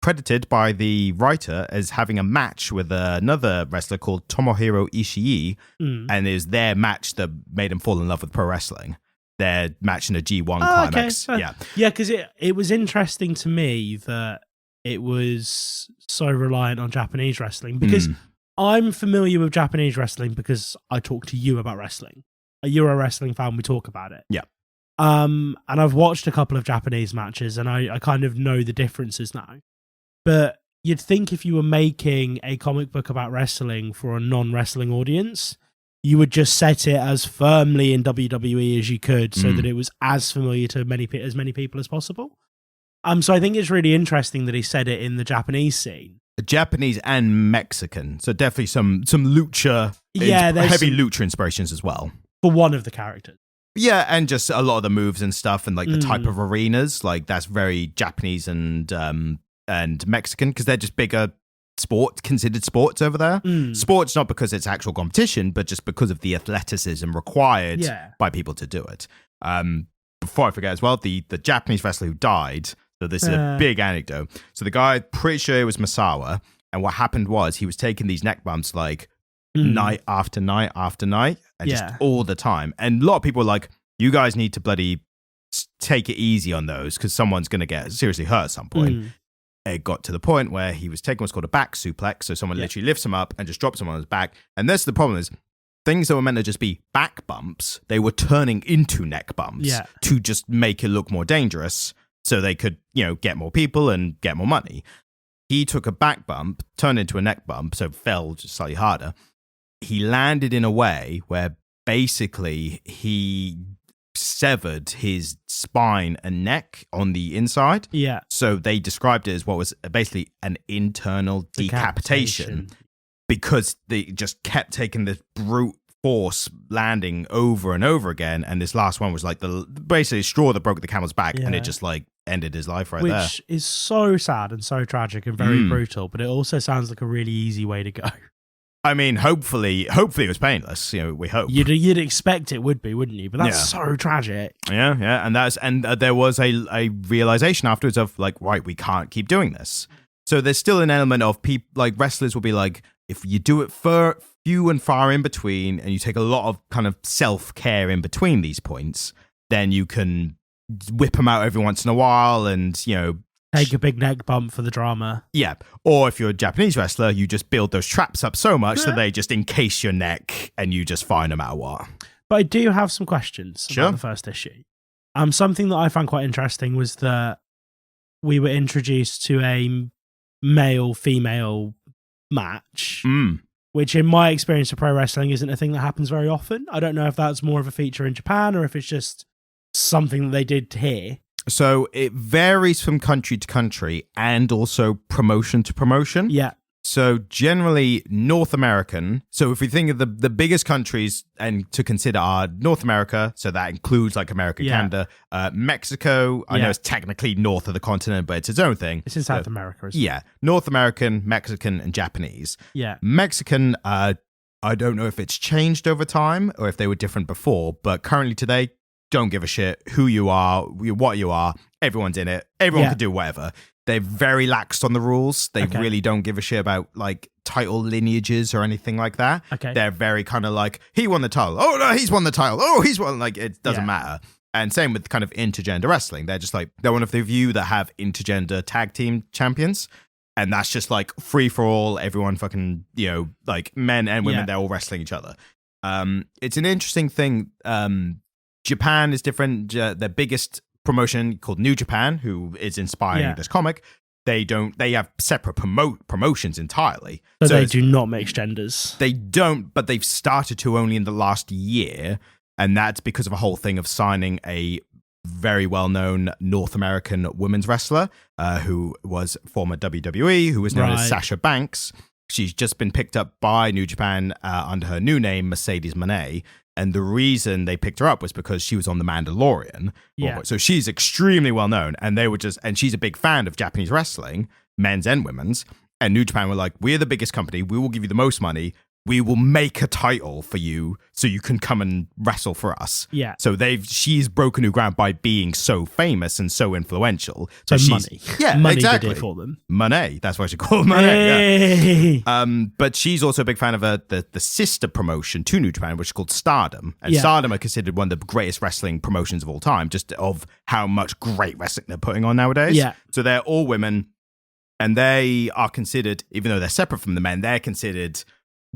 credited by the writer as having a match with another wrestler called Tomohiro Ishii, and it was their match that made him fall in love with pro wrestling. Their match in a G1 climax. Okay. Yeah, because it was interesting to me that it was so reliant on Japanese wrestling, because I'm familiar with Japanese wrestling because I talk to you about wrestling. You're a wrestling fan, we talk about it. Yeah. And I've watched a couple of Japanese matches, and I kind of know the differences now. But you'd think if you were making a comic book about wrestling for a non-wrestling audience, you would just set it as firmly in WWE as you could, so that it was as familiar to as many people as possible. So I think it's really interesting that he said it in the Japanese scene. Japanese and Mexican, so definitely some lucha, heavy lucha inspirations as well for one of the characters. Yeah, and just a lot of the moves and stuff, and the type of arenas, that's very Japanese and Mexican, because they're just bigger considered sports over there. Sports not because it's actual competition, but just because of the athleticism required by people to do it. Before I forget as well, the Japanese wrestler who died. So this is a big anecdote. So the guy, pretty sure it was Masawa, and what happened was he was taking these neck bumps night after night after night, and just all the time. And a lot of people were like, you guys need to bloody take it easy on those, because someone's going to get seriously hurt at some point. It got to the point where he was taking what's called a back suplex. So someone literally lifts him up and just drops him on his back. And that's the problem is, things that were meant to just be back bumps, they were turning into neck bumps to just make it look more dangerous, so they could, get more people and get more money. He took a back bump, turned into a neck bump, so fell just slightly harder. He landed in a way where basically he severed his spine and neck on the inside. Yeah. So they described it as what was basically an internal decapitation, because they just kept taking this brute force landing over and over again, and this last one was basically a straw that broke the camel's back, and it just ended his life there. Which is so sad and so tragic and very brutal, but it also sounds like a really easy way to go. I mean, hopefully it was painless. We hope. You'd expect it would be, wouldn't you? But that's so tragic. Yeah, and there was a realization afterwards of right, we can't keep doing this. So there's still an element of people, wrestlers will be like, if you do it for few and far in between, and you take a lot of kind of self-care in between these points, then you can whip them out every once in a while, and take a big neck bump for the drama. Yeah. Or if you're a Japanese wrestler, you just build those traps up so much that they just encase your neck, and you just fine no matter what. But I do have some questions about the first issue. Something that I found quite interesting was that we were introduced to a male-female match, which in my experience of pro wrestling isn't a thing that happens very often. I don't know if that's more of a feature in Japan or if it's just something that they did here. So it varies from country to country and also promotion to promotion. Yeah. So generally North American. So if we think of the biggest countries and to consider are North America, so that includes America, Canada, Mexico. I know it's technically north of the continent, but it's its own thing. It's in South America, isn't it? Yeah. North American, Mexican, and Japanese. Yeah. Mexican, I don't know if it's changed over time or if they were different before, but currently today, don't give a shit who you are, what you are. Everyone's in it. Everyone can do whatever. They're very lax on the rules. They really don't give a shit about title lineages or anything like that. Okay. They're very kind of he won the title. Oh no, he's won the title. Oh, he's won. It doesn't matter. And same with kind of intergender wrestling. They're just like, they're one of the few that have intergender tag team champions. And that's just like free for all, everyone fucking, like men and women, they're all wrestling each other. It's an interesting thing. Japan is different. Their biggest promotion called New Japan, who is inspiring this comic, they have separate promotions entirely. So they do not mix genders. They don't, but they've started to only in the last year. And that's because of a whole thing of signing a very well-known North American women's wrestler who was former WWE, who was known as Sasha Banks. She's just been picked up by New Japan under her new name, Mercedes Moné. And the reason they picked her up was because she was on The Mandalorian. Yeah. So she's extremely well-known. And and she's a big fan of Japanese wrestling, men's and women's. And New Japan were like, we're the biggest company. We will give you the most money. We will make a title for you so you can come and wrestle for us. Yeah. So she's broken new ground by being so famous and so influential. So money. Yeah, money exactly. did it for them. Monet. That's why she called Monet. Hey. Yeah. But she's also a big fan of the sister promotion to New Japan, which is called Stardom. And Stardom are considered one of the greatest wrestling promotions of all time, just of how much great wrestling they're putting on nowadays. Yeah. So they're all women, and they are considered, even though they're separate from the men, they're considered...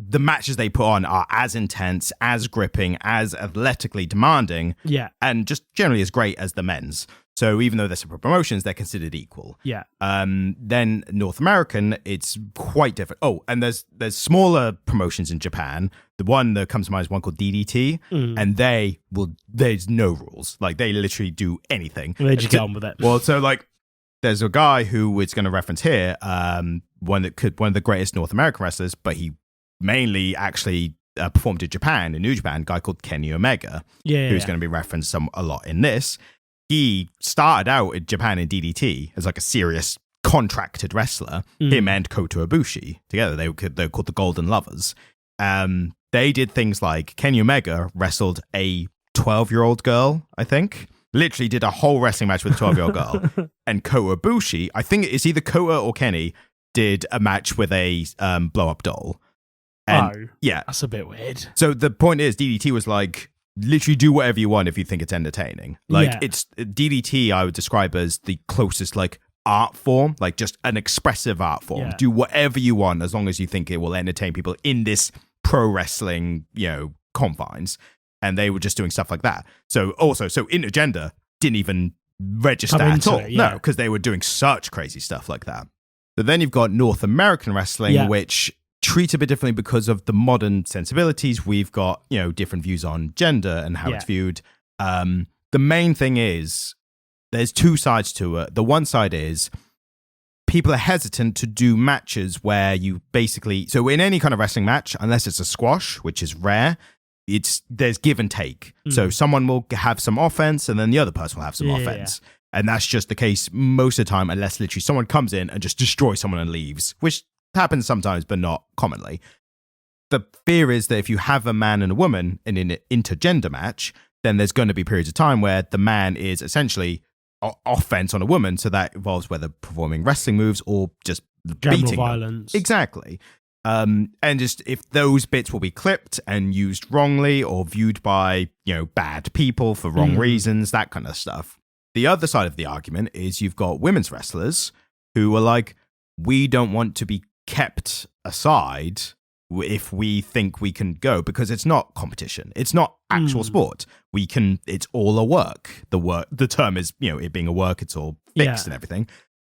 The matches they put on are as intense, as gripping, as athletically demanding, and just generally as great as the men's. So even though they're separate promotions, they're considered equal. Yeah. Then North American, it's quite different. Oh, and there's smaller promotions in Japan. The one that comes to mind is one called DDT, and there's no rules. Like, they literally do anything. They just get on with it. Well, so like, there's a guy who is going to reference here, one of the greatest North American wrestlers, but he mainly actually performed in Japan, in New Japan, a guy called Kenny Omega, who's going to be referenced a lot in this. He started out in Japan in DDT as like a serious contracted wrestler. Him and Kota Ibushi together, they're called the Golden Lovers. They did things like Kenny Omega wrestled a 12-year-old girl, I think. Literally did a whole wrestling match with a 12-year-old girl. And Kota Ibushi, I think it's either Kota or Kenny, did a match with a blow-up doll. And, that's a bit weird. So the point is, DDT was like, literally do whatever you want if you think it's entertaining. Like, it's DDT, I would describe as the closest like art form, like just an expressive art form. Do whatever you want as long as you think it will entertain people in this pro wrestling, confines. And they were just doing stuff like that. So intergender didn't even register at all. No, because they were doing such crazy stuff like that. So then you've got North American wrestling, which treat a bit differently because of the modern sensibilities. We've got, different views on gender and how it's viewed. The main thing is there's two sides to it. The one side is people are hesitant to do matches where you basically, so in any kind of wrestling match, unless it's a squash, which is rare, there's give and take. So someone will have some offense and then the other person will have some offense. And that's just the case most of the time, unless literally someone comes in and just destroys someone and leaves, which happens sometimes, but not commonly. The fear is that if you have a man and a woman in an intergender match, then there's going to be periods of time where the man is essentially offense on a woman. So that involves whether performing wrestling moves or just general beating violence. Them. Exactly. And just if those bits will be clipped and used wrongly or viewed by, bad people for wrong reasons, that kind of stuff. The other side of the argument is you've got women's wrestlers who are like, we don't want to be kept aside if we think we can go, because it's not competition, it's not actual sport. It's all a work. The term is, it being a work, it's all fixed and everything.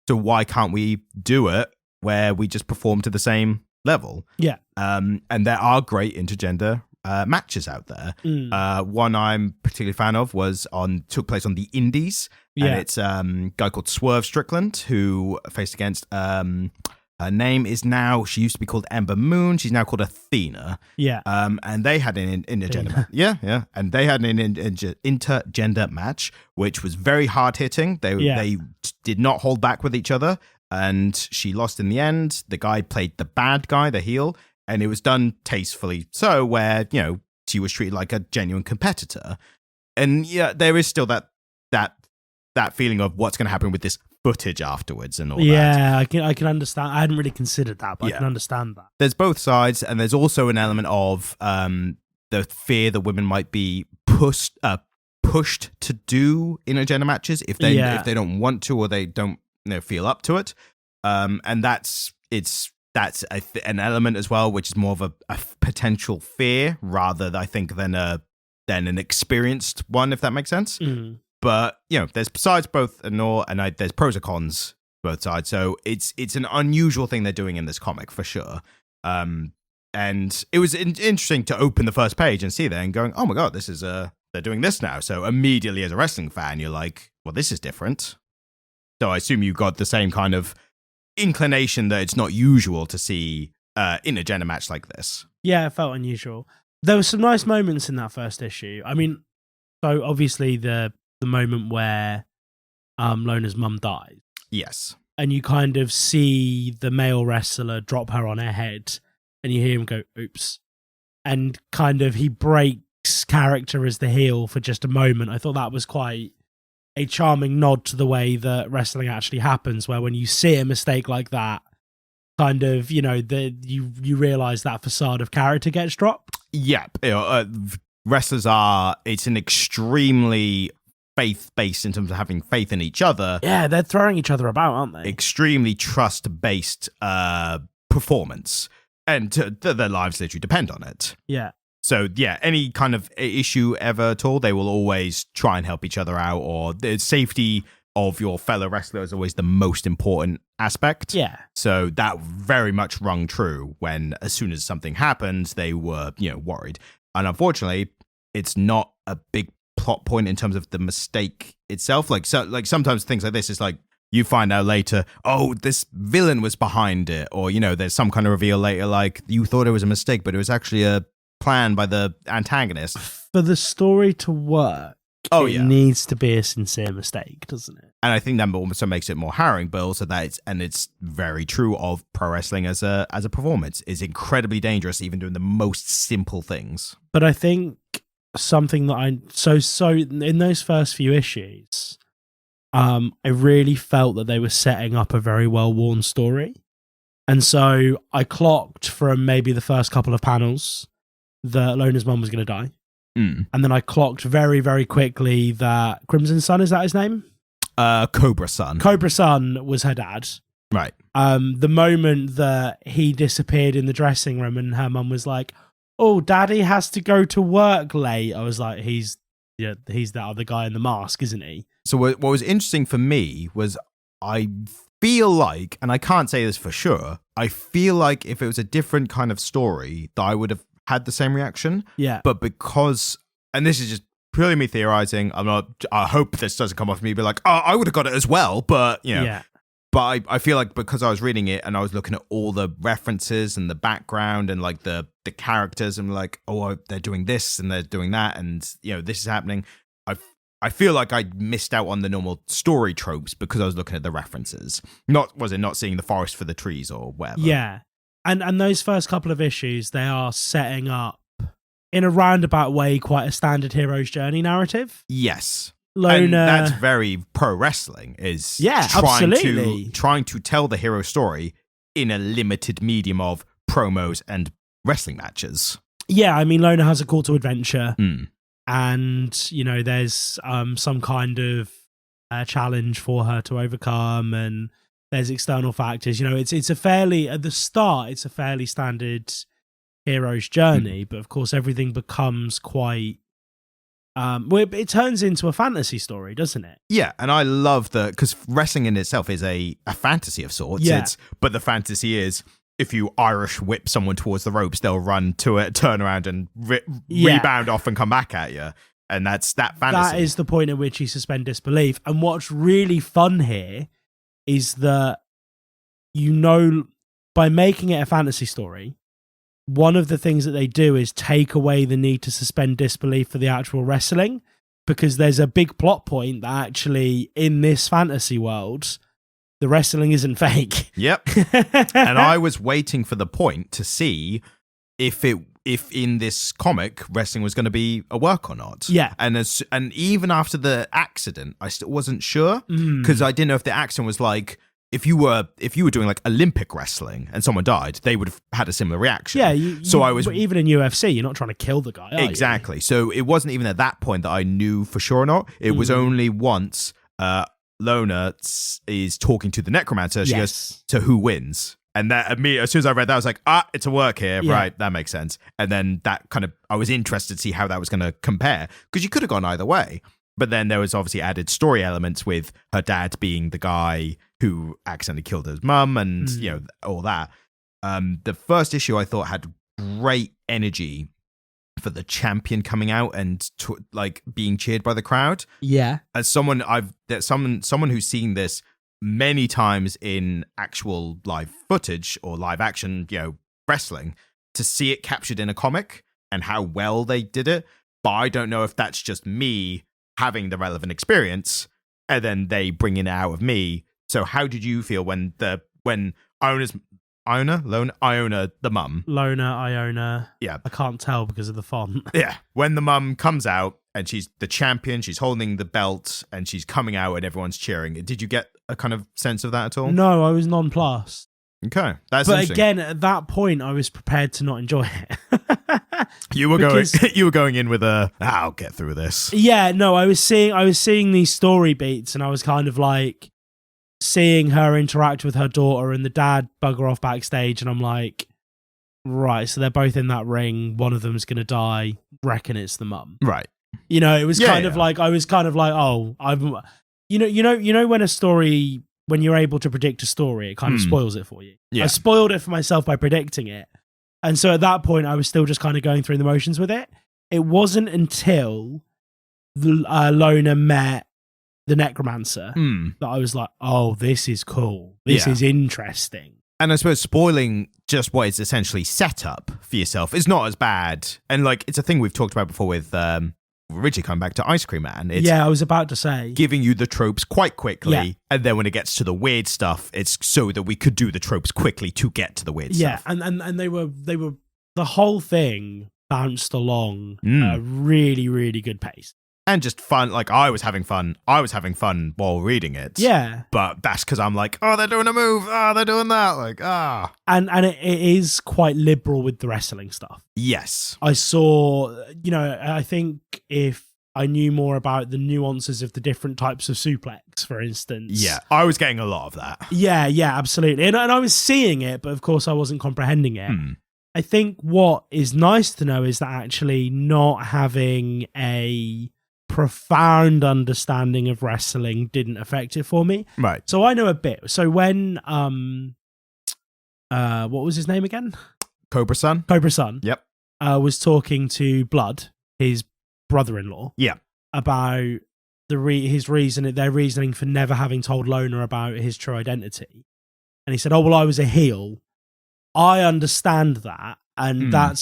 So why can't we do it where we just perform to the same level? And there are great intergender matches out there. One I'm particularly a fan of took place on the Indies, and it's a guy called Swerve Strickland who faced against her name is now, she used to be called Ember Moon. She's now called Athena. And they had an intergender and they had an intergender match, which was very hard hitting. They did not hold back with each other, and she lost in the end. The guy played the bad guy, the heel, and it was done tastefully. So where, she was treated like a genuine competitor. And there is still that feeling of what's going to happen with this footage afterwards and all that. Yeah, I can understand. I hadn't really considered that, but I can understand that. There's both sides, and there's also an element of the fear that women might be pushed pushed to do intergender matches if they don't want to or they don't feel up to it. And that's an element as well, which is more of a potential fear rather, I think, than an experienced one, if that makes sense. Mm. But there's sides both and all, and there's pros and cons both sides. So it's an unusual thing they're doing in this comic for sure. And it was interesting to open the first page and see that and going, oh my god, this is they're doing this now. So immediately as a wrestling fan, you're like, well, this is different. So I assume you got the same kind of inclination that it's not usual to see intergender match like this. Yeah, it felt unusual. There were some nice moments in that first issue. I mean, so obviously the moment where Lona's mum dies. Yes. And you kind of see the male wrestler drop her on her head and you hear him go, oops. And kind of he breaks character as the heel for just a moment. I thought that was quite a charming nod to the way that wrestling actually happens, where when you see a mistake like that, kind of, you realize that facade of character gets dropped. Yep. Wrestlers it's an extremely faith-based in terms of having faith in each other. Yeah, they're throwing each other about, aren't they? Extremely trust-based performance. And their lives literally depend on it. Yeah. So, yeah, any kind of issue ever at all, they will always try and help each other out, or the safety of your fellow wrestler is always the most important aspect. Yeah. So that very much rung true when, as soon as something happened, they were, worried. And unfortunately, it's not a big plot point in terms of the mistake itself. Like sometimes things like this is like, you find out later, oh, this villain was behind it. Or, there's some kind of reveal later, like you thought it was a mistake, but it was actually a plan by the antagonist. For the story to work, it needs to be a sincere mistake, doesn't it? And I think that also makes it more harrowing, but also that it's very true of pro wrestling as a performance. It's incredibly dangerous, even doing the most simple things. But I think something that so in those first few issues, I really felt that they were setting up a very well-worn story. And so I clocked from maybe the first couple of panels that Lona's mum was going to die. Mm. And then I clocked very, very quickly that Crimson Sun, is that his name? Cobra Sun. Cobra Sun was her dad. Right. The moment that he disappeared in the dressing room and her mum was like, oh, daddy has to go to work late. I was like, he's that other guy in the mask, isn't he? So what was interesting for me was I feel like, and I can't say this for sure, I feel like if it was a different kind of story, that I would have had the same reaction. Yeah. But because, and this is just purely me theorizing, I hope this doesn't come off me, be like, oh, I would have got it as well. But, Yeah. But I feel like because I was reading it and I was looking at all the references and the background and like the characters and like, oh, they're doing this and they're doing that and, this is happening. I feel like I missed out on the normal story tropes because I was looking at the references. Not seeing the forest for the trees or whatever. Yeah. And those first couple of issues, they are setting up in a roundabout way quite a standard hero's journey narrative. Yes. Lona, and that's very pro wrestling, is trying to tell the hero story in a limited medium of promos and wrestling matches. Yeah, I mean, Lona has a call to adventure. Mm. And, there's some kind of challenge for her to overcome, and there's external factors. It's a fairly, at the start, it's a fairly standard hero's journey, but of course everything becomes quite, it turns into a fantasy story, doesn't it? Yeah, and I love because wrestling in itself is a fantasy of sorts. Yeah. But the fantasy is, if you Irish whip someone towards the ropes, they'll run to it, turn around and rebound off and come back at you. And that's that fantasy. That is the point at which you suspend disbelief. And what's really fun here is that, by making it a fantasy story, one of the things that they do is take away the need to suspend disbelief for the actual wrestling, because there's a big plot point that actually, in this fantasy world, the wrestling isn't fake. Yep. And I was waiting for the point to see if in this comic wrestling was going to be a work or not. Yeah. And even after the accident, I still wasn't sure, because I didn't know if the accident was like, if you were doing like Olympic wrestling and someone died, they would have had a similar reaction. Yeah, even in UFC, you're not trying to kill the guy, are exactly. you? So it wasn't even at that point that I knew for sure or not. It was only once Lona is talking to the necromancer. She goes, "So who wins?" And that me, as soon as I read that, I was like, it's a work here. Yeah. Right, that makes sense. And then that kind of, I was interested to see how that was going to compare, because you could have gone either way. But then there was obviously added story elements with her dad being the guy who accidentally killed his mum and, all that. The first issue I thought had great energy for the champion coming out and like being cheered by the crowd. Yeah. As someone who's seen this many times in actual live footage or live action, wrestling, to see it captured in a comic and how well they did it. But I don't know if that's just me having the relevant experience and then they bring it out of me. So how did you feel when Iona, the mum? Lona, Iona. Yeah. I can't tell because of the font. Yeah. When the mum comes out and she's the champion, she's holding the belt and she's coming out and everyone's cheering. Did you get a kind of sense of that at all? No, I was nonplussed. Okay. That's But again, at that point, I was prepared to not enjoy it. You were going in with I'll get through this. Yeah, no, I was seeing these story beats and I was kind of like seeing her interact with her daughter and the dad bugger off backstage, and I'm like, right, so they're both in that ring, one of them's gonna die, reckon it's the mum. Right. It was kind of like, I was kind of like, I'm when you're able to predict a story, it kind of spoils it for you. Yeah. I spoiled it for myself by predicting it. And so at that point, I was still just kind of going through the motions with it. It wasn't until Lona met the necromancer that I was like, oh, this is cool. This is interesting. And I suppose spoiling just what is essentially set up for yourself is not as bad. And like, it's a thing we've talked about before with originally coming back to Ice Cream Man. It's I was about to say, giving you the tropes quite quickly, and then when it gets to the weird stuff, it's so that we could do the tropes quickly to get to the weird stuff. Yeah, and they were the whole thing bounced along at a really, really good pace. And just fun. Like, I was having fun while reading it. Yeah. But that's because I'm like, they're doing a move. They're doing that. Like, And it is quite liberal with the wrestling stuff. Yes. I saw, I think if I knew more about the nuances of the different types of suplex, for instance. Yeah, I was getting a lot of that. Yeah, absolutely. And I was seeing it, but of course I wasn't comprehending it. I think what is nice to know is that actually not having a profound understanding of wrestling didn't affect it for me. Right. So I know a bit. So when what was his name again? Cobra Sun. Yep. Was talking to Blood, his brother-in-law. Yeah. About their reasoning for never having told Lona about his true identity. And he said, "Oh, well, I was a heel. I understand that." And that,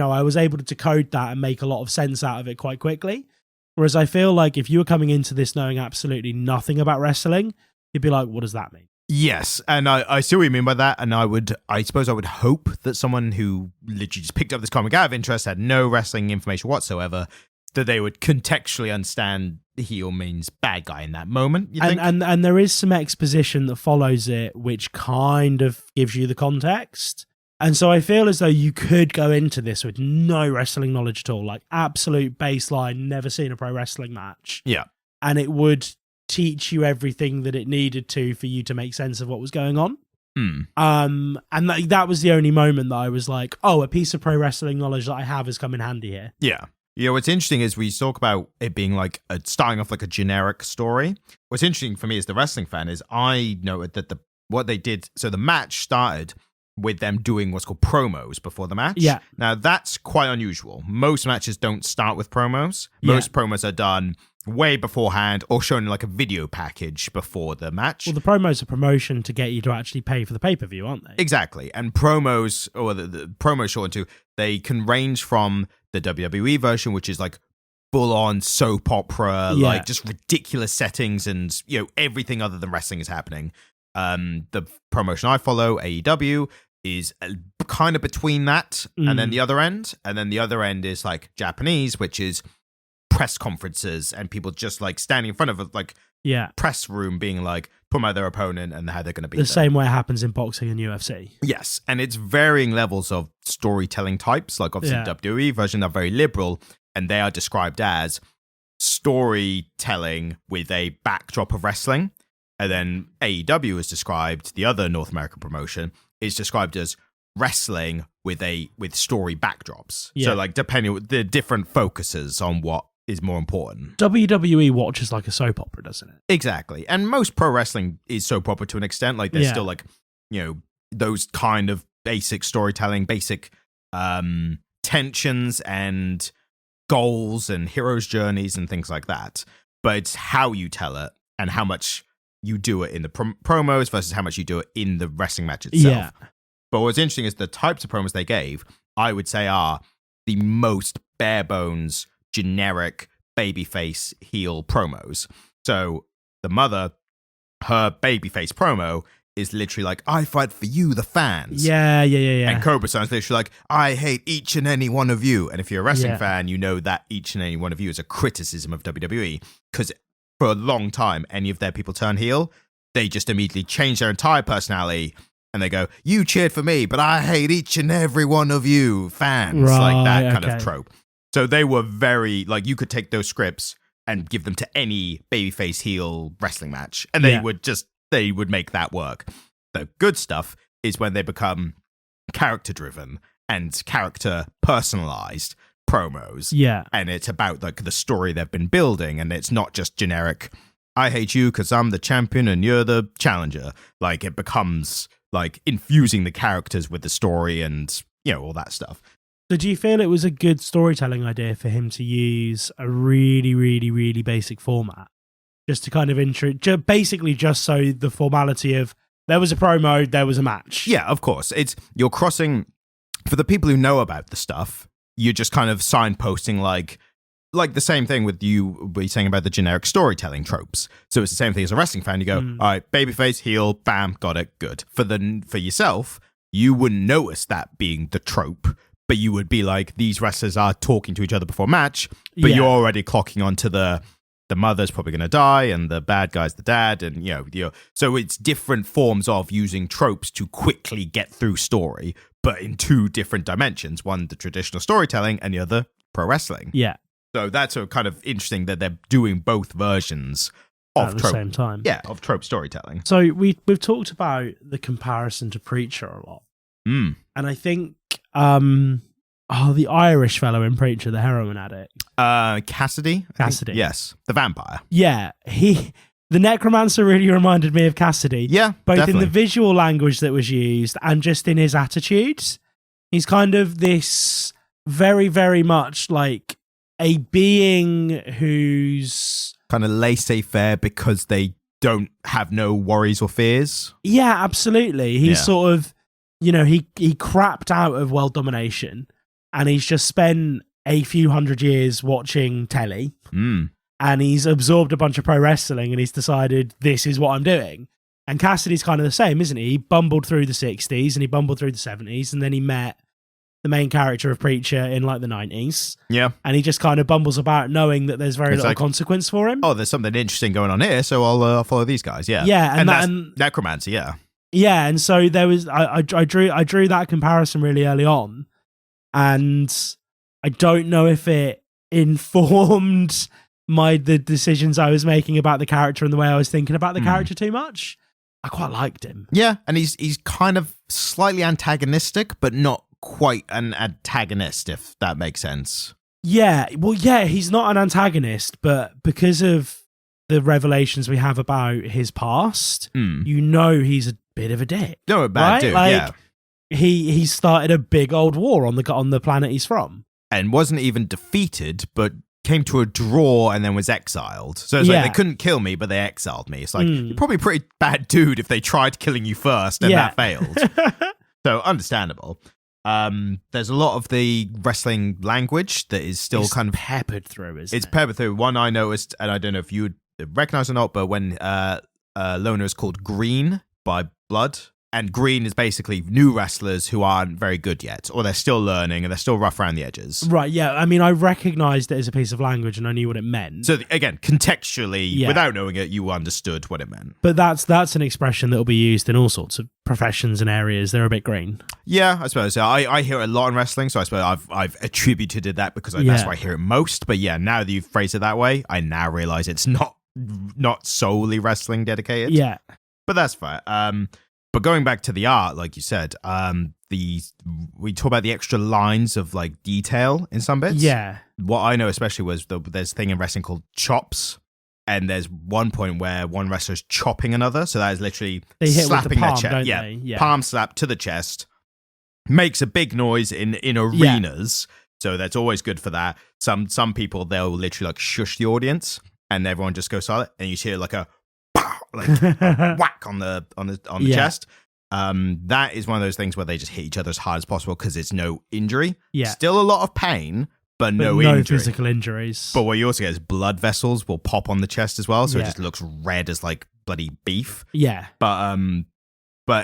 I was able to decode that and make a lot of sense out of it quite quickly. Whereas I feel like if you were coming into this knowing absolutely nothing about wrestling, you'd be like, what does that mean? Yes, and I see what you mean by that, and I suppose I would hope that someone who literally just picked up this comic out of interest, had no wrestling information whatsoever, that they would contextually understand heel means bad guy in that moment, you think? And there is some exposition that follows it, which kind of gives you the context. And so I feel as though you could go into this with no wrestling knowledge at all, like absolute baseline, never seen a pro wrestling match. Yeah. And it would teach you everything that it needed to for you to make sense of what was going on. And that was the only moment that I was like, oh, a piece of pro wrestling knowledge that I have has come in handy here. Yeah. What's interesting is we talk about it being like starting off like a generic story. What's interesting for me as the wrestling fan is I noted that what they did, so the match started with them doing what's called promos before the match. Yeah. Now, that's quite unusual. Most matches don't start with promos. Most promos are done way beforehand or shown in like a video package before the match. Well, the promos are promotion to get you to actually pay for the pay-per-view, aren't they? Exactly. And promos, or the promos short into, they can range from the WWE version, which is like full-on soap opera, like just ridiculous settings and, everything other than wrestling is happening. The promotion I follow, AEW, is kind of between that and then the other end. And then the other end is like Japanese, which is press conferences and people just like standing in front of a press room being like promote their opponent and how they're going to beat the them. same way it happens in boxing and UFC. Yes, and it's varying levels of storytelling types. Like obviously WWE version are very liberal, and they are described as storytelling with a backdrop of wrestling. And then AEW is described, the other North American promotion, is described as wrestling with story backdrops. Yeah. So like depending the different focuses on what is more important. WWE watches like a soap opera, doesn't it? Exactly. And most pro wrestling is soap opera to an extent. Like there's still like, those kind of basic storytelling, basic tensions and goals and heroes' journeys and things like that. But it's how you tell it and how much you do it in the promos versus how much you do it in the wrestling match itself. Yeah. But what's interesting is the types of promos they gave, I would say, are the most bare bones, generic babyface heel promos. So the mother, her babyface promo is literally like, I fight for you, the fans. Yeah. And Cobra sounds literally like, I hate each and any one of you. And if you're a wrestling fan, you know that each and any one of you is a criticism of WWE. Because for a long time, any of their people turn heel, they just immediately change their entire personality and they go, you cheered for me, but I hate each and every one of you fans. Right, like that kind of trope. So they were very, like, you could take those scripts and give them to any babyface heel wrestling match, and they would make that work. The good stuff is when they become character-driven and character-personalized promos. Yeah. And it's about, like, the story they've been building, and it's not just generic, I hate you because I'm the champion and you're the challenger. Like, it becomes, like, infusing the characters with the story and, all that stuff. So do you feel it was a good storytelling idea for him to use a really, really, really basic format? Just to kind of basically just so the formality of there was a promo, there was a match. Yeah, of course. You're crossing, for the people who know about the stuff, you're just kind of signposting like the same thing with you were saying about the generic storytelling tropes. So it's the same thing as a wrestling fan. You go, all right, babyface, heel, bam, got it, good. For yourself, you wouldn't notice that being the trope. But you would be like, these wrestlers are talking to each other before match, but you're already clocking onto the mother's probably going to die and the bad guy's the dad. And, so it's different forms of using tropes to quickly get through story, but in two different dimensions. One, the traditional storytelling, and the other, pro wrestling. Yeah. So that's a kind of interesting that they're doing both versions of at the same time. Yeah, of trope storytelling. So we've talked about the comparison to Preacher a lot. Mm. And I think the Irish fellow in Preacher, the heroin addict. Cassidy? Yes. The vampire. Yeah. The necromancer really reminded me of Cassidy. Yeah, both definitely. in the visual language that was used and just in his attitudes. He's kind of this very, very much like a being who's kind of laissez-faire because they don't have no worries or fears. Yeah, absolutely. He's sort of, he crapped out of world domination and he's just spent a few hundred years watching telly and he's absorbed a bunch of pro wrestling and he's decided this is what I'm doing. And Cassidy's kind of the same, isn't he? He bumbled through the 60s and he bumbled through the 70s and then he met the main character of Preacher in like the 90s. Yeah. And he just kind of bumbles about knowing that there's very little consequence for him. Oh, there's something interesting going on here, so I'll follow these guys. Yeah. Yeah. That's necromancy, yeah. Yeah, and so there was I drew that comparison really early on, and I don't know if it informed the decisions I was making about the character and the way I was thinking about the character too much. I quite liked him. Yeah, and he's kind of slightly antagonistic, but not quite an antagonist, if that makes sense. Yeah, well, yeah, he's not an antagonist, but because of the revelations we have about his past, he's a bit of a dick. No, a bad dude, yeah. He started a big old war on the planet he's from. And wasn't even defeated, but came to a draw and then was exiled. So it's like, they couldn't kill me, but they exiled me. It's like, you're probably a pretty bad dude if they tried killing you first and that failed. So, understandable. There's a lot of the wrestling language that is still kind of peppered through, isn't it? It's peppered through. One I noticed, and I don't know if you would recognize or not, but when Lona is called Green by Blood, And green is basically new wrestlers who aren't very good yet, or they're still learning and they're still rough around the edges. Right, yeah. I mean, I recognised it as a piece of language and I knew what it meant. So again, contextually, without knowing it, you understood what it meant. But that's an expression that will be used in all sorts of professions and areas. They're a bit green. Yeah, I suppose. I hear it a lot in wrestling, so I suppose I've attributed it that because that's where I hear it most. But yeah, now that you've phrased it that way, I now realise it's not solely wrestling dedicated. Yeah. But that's fair. But going back to the art, like you said, we talk about the extra lines of like detail in some bits. Yeah. What I know especially was there's a thing in wrestling called chops, and there's one point where one wrestler's chopping another, so that is literally they hit slapping with the palm, their chest. don't Yeah, they? Yeah, palm slap to the chest, makes a big noise in arenas. Yeah. So that's always good for that. Some people they'll literally like shush the audience, and everyone just goes silent, and you hear like a like a whack on the chest. That is one of those things where they just hit each other as hard as possible because it's no injury. Yeah, still a lot of pain, but no physical injuries. But what you also get is blood vessels will pop on the chest as well, so it just looks red as like bloody beef. Yeah, but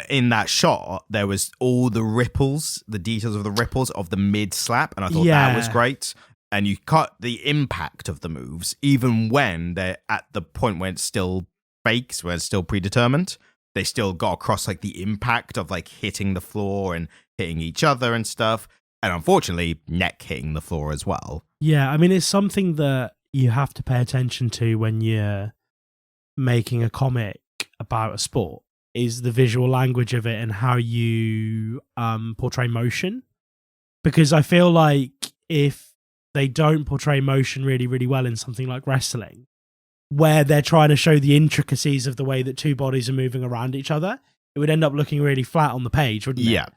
in that shot there was all the ripples, the details of the ripples of the mid slap, and I thought that was great. And you cut the impact of the moves even when they're at the point where it's still fakes, where it's still predetermined. They still got across like the impact of like hitting the floor and hitting each other and stuff. And unfortunately, neck hitting the floor as well. Yeah, I mean, it's something that you have to pay attention to when you're making a comic about a sport, is the visual language of it and how you portray motion. Because I feel like if they don't portray motion really, really well in something like wrestling, where they're trying to show the intricacies of the way that two bodies are moving around each other, it would end up looking really flat on the page, wouldn't it? Yeah.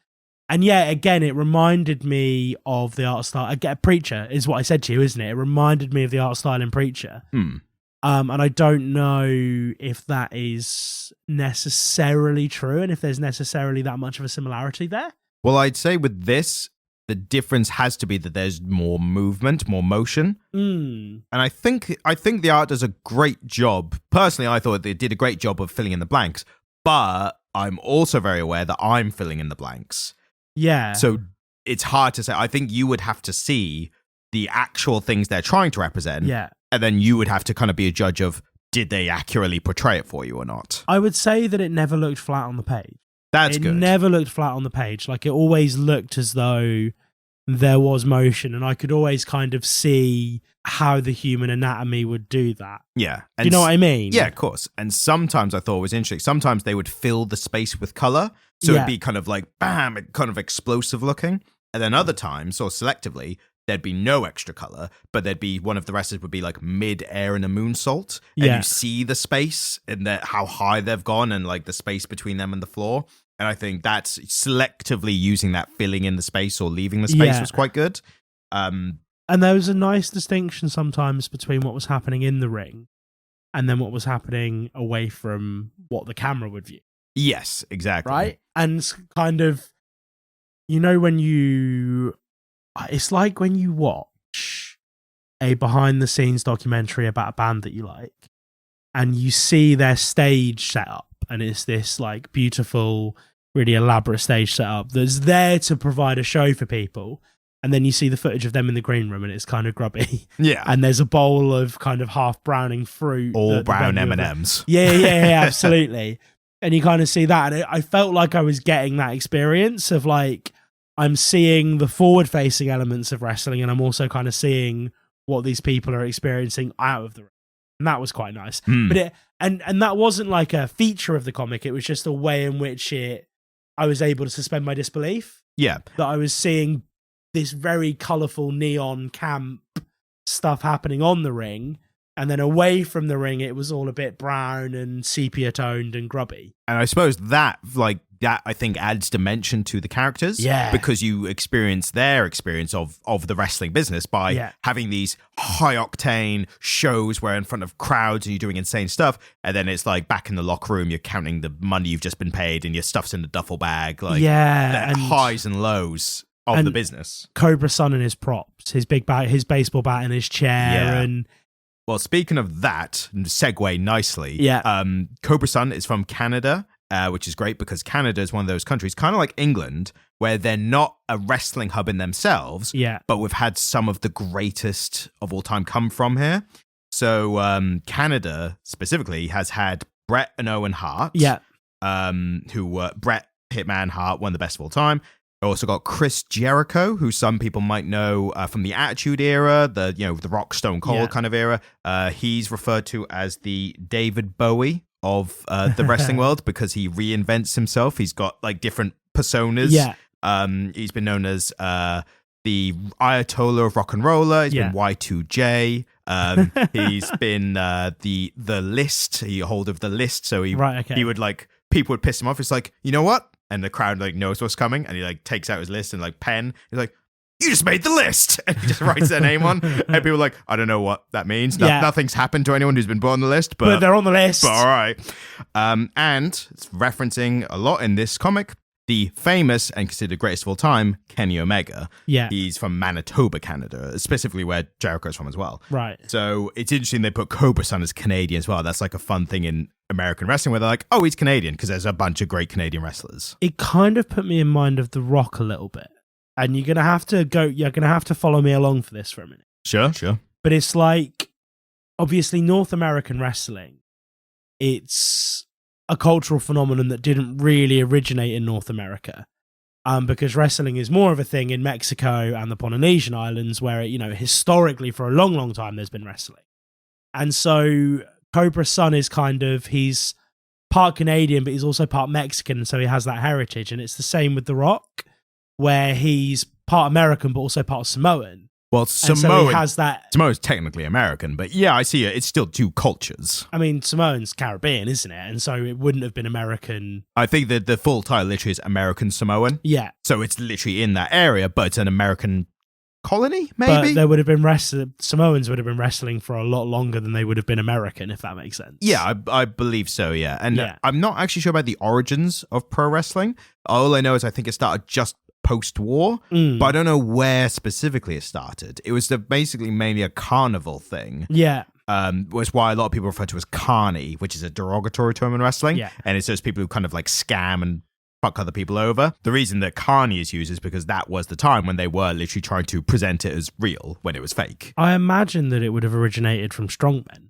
And yeah, again, it reminded me of the art style. Preacher is what I said to you, isn't it? It reminded me of the art style in Preacher. And I don't know if that is necessarily true and if there's necessarily that much of a similarity there. Well, I'd say with this, the difference has to be that there's more movement, more motion. And I think the art does a great job. Personally, I thought they did a great job of filling in the blanks, but I'm also very aware that I'm filling in the blanks. Yeah. So it's hard to say. I think you would have to see the actual things they're trying to represent. Yeah. And then you would have to kind of be a judge of, did they accurately portray it for you or not? I would say that it never looked flat on the page. That's good. It never looked flat on the page. Like, it always looked as though there was motion, and I could always kind of see how the human anatomy would do that. Yeah. Do you know what I mean? Yeah, of course. And sometimes I thought it was interesting. Sometimes they would fill the space with color. So it'd be kind of like, bam, kind of explosive looking. And then other times, or selectively, there'd be no extra color, but there'd be one of the wrestlers would be like mid-air in a moonsault. And you see the space and how high they've gone and like the space between them and the floor. And I think that's selectively using that filling in the space or leaving the space was quite good. And there was a nice distinction sometimes between what was happening in the ring and then what was happening away from what the camera would view. Yes, exactly. Right? And kind of, it's like when you watch a behind-the-scenes documentary about a band that you like and you see their stage setup, and it's this like beautiful, really elaborate stage setup that's there to provide a show for people. And then you see the footage of them in the green room and it's kind of grubby. Yeah. And there's a bowl of kind of half browning fruit. All brown M&Ms. Yeah, absolutely. And you kind of see that. And I felt like I was getting that experience of like, I'm seeing the forward-facing elements of wrestling and I'm also kind of seeing what these people are experiencing out of the ring. And that was quite nice. But and that wasn't like a feature of the comic. It was just a way in which I was able to suspend my disbelief. Yeah. That I was seeing this very colourful neon camp stuff happening on the ring. And then away from the ring, it was all a bit brown and sepia toned and grubby. And I suppose that I think adds dimension to the characters. Yeah. Because you experience their experience of the wrestling business by having these high octane shows where in front of crowds and you're doing insane stuff. And then it's like back in the locker room, you're counting the money you've just been paid and your stuff's in the duffel bag. Like the highs and lows of the business. Cobra Sun and his props, his big bat, his baseball bat in his chair. And well, speaking of that, segue nicely. Yeah. Cobra Sun is from Canada which is great because Canada is one of those countries, kind of like England, where they're not a wrestling hub in themselves, but we've had some of the greatest of all time come from here. So Canada specifically has had Bret and Owen Hart, who were Bret Hitman Hart, one of the best of all time. Also got Chris Jericho, who some people might know from the Attitude Era, the Rock Stone Cold kind of era. He's referred to as the David Bowie of the wrestling world because he reinvents himself. He's got like different personas. He's been known as the Ayatollah of Rock and Roller. He's been Y2J. He's been the List. He hold of the List. So he would like, people would piss him off. It's like, you know what? And the crowd like knows what's coming, and he like takes out his list and like pen. He's like, "You just made the list," and he just writes their name on. And people are like, "I don't know what that means. Nothing's happened to anyone who's been put on the list, but they're on the list." But all right. And it's referencing a lot in this comic the famous and considered greatest of all time, Kenny Omega. He's from Manitoba, Canada, specifically where Jericho's from as well. Right. So it's interesting they put Cobra Sun as Canadian as well. That's like a fun thing in American wrestling where they're like, oh, he's Canadian, because there's a bunch of great Canadian wrestlers. It kind of put me in mind of The Rock a little bit. And you're going to have to follow me along for this for a minute. Sure. But it's like, obviously, North American wrestling, it's a cultural phenomenon that didn't really originate in North America. Because wrestling is more of a thing in Mexico and the Polynesian Islands where, historically for a long, long time there's been wrestling. And so Cobra Sun is he's part Canadian, but he's also part Mexican, so he has that heritage. And it's the same with The Rock, where he's part American, but also part Samoan. Well, so he has that. Samoa's technically American, but yeah, I see it. It's still two cultures. I mean, Samoan's Caribbean, isn't it? And so it wouldn't have been American. I think that the full title literally is American Samoan. Yeah. So it's literally in that area, but it's an American colony, maybe? But there would have been Samoans would have been wrestling for a lot longer than they would have been American, if that makes sense. Yeah, I believe so, yeah. And I'm not actually sure about the origins of pro wrestling. All I know is I think it started just post-war, but I don't know where specifically it started. It was basically mainly a carnival thing. Yeah. Was why a lot of people refer to as carny, which is a derogatory term in wrestling. Yeah. And it's those people who kind of like scam and fuck other people over. The reason that carny is used is because that was the time when they were literally trying to present it as real when it was fake. I imagine that it would have originated from strongmen.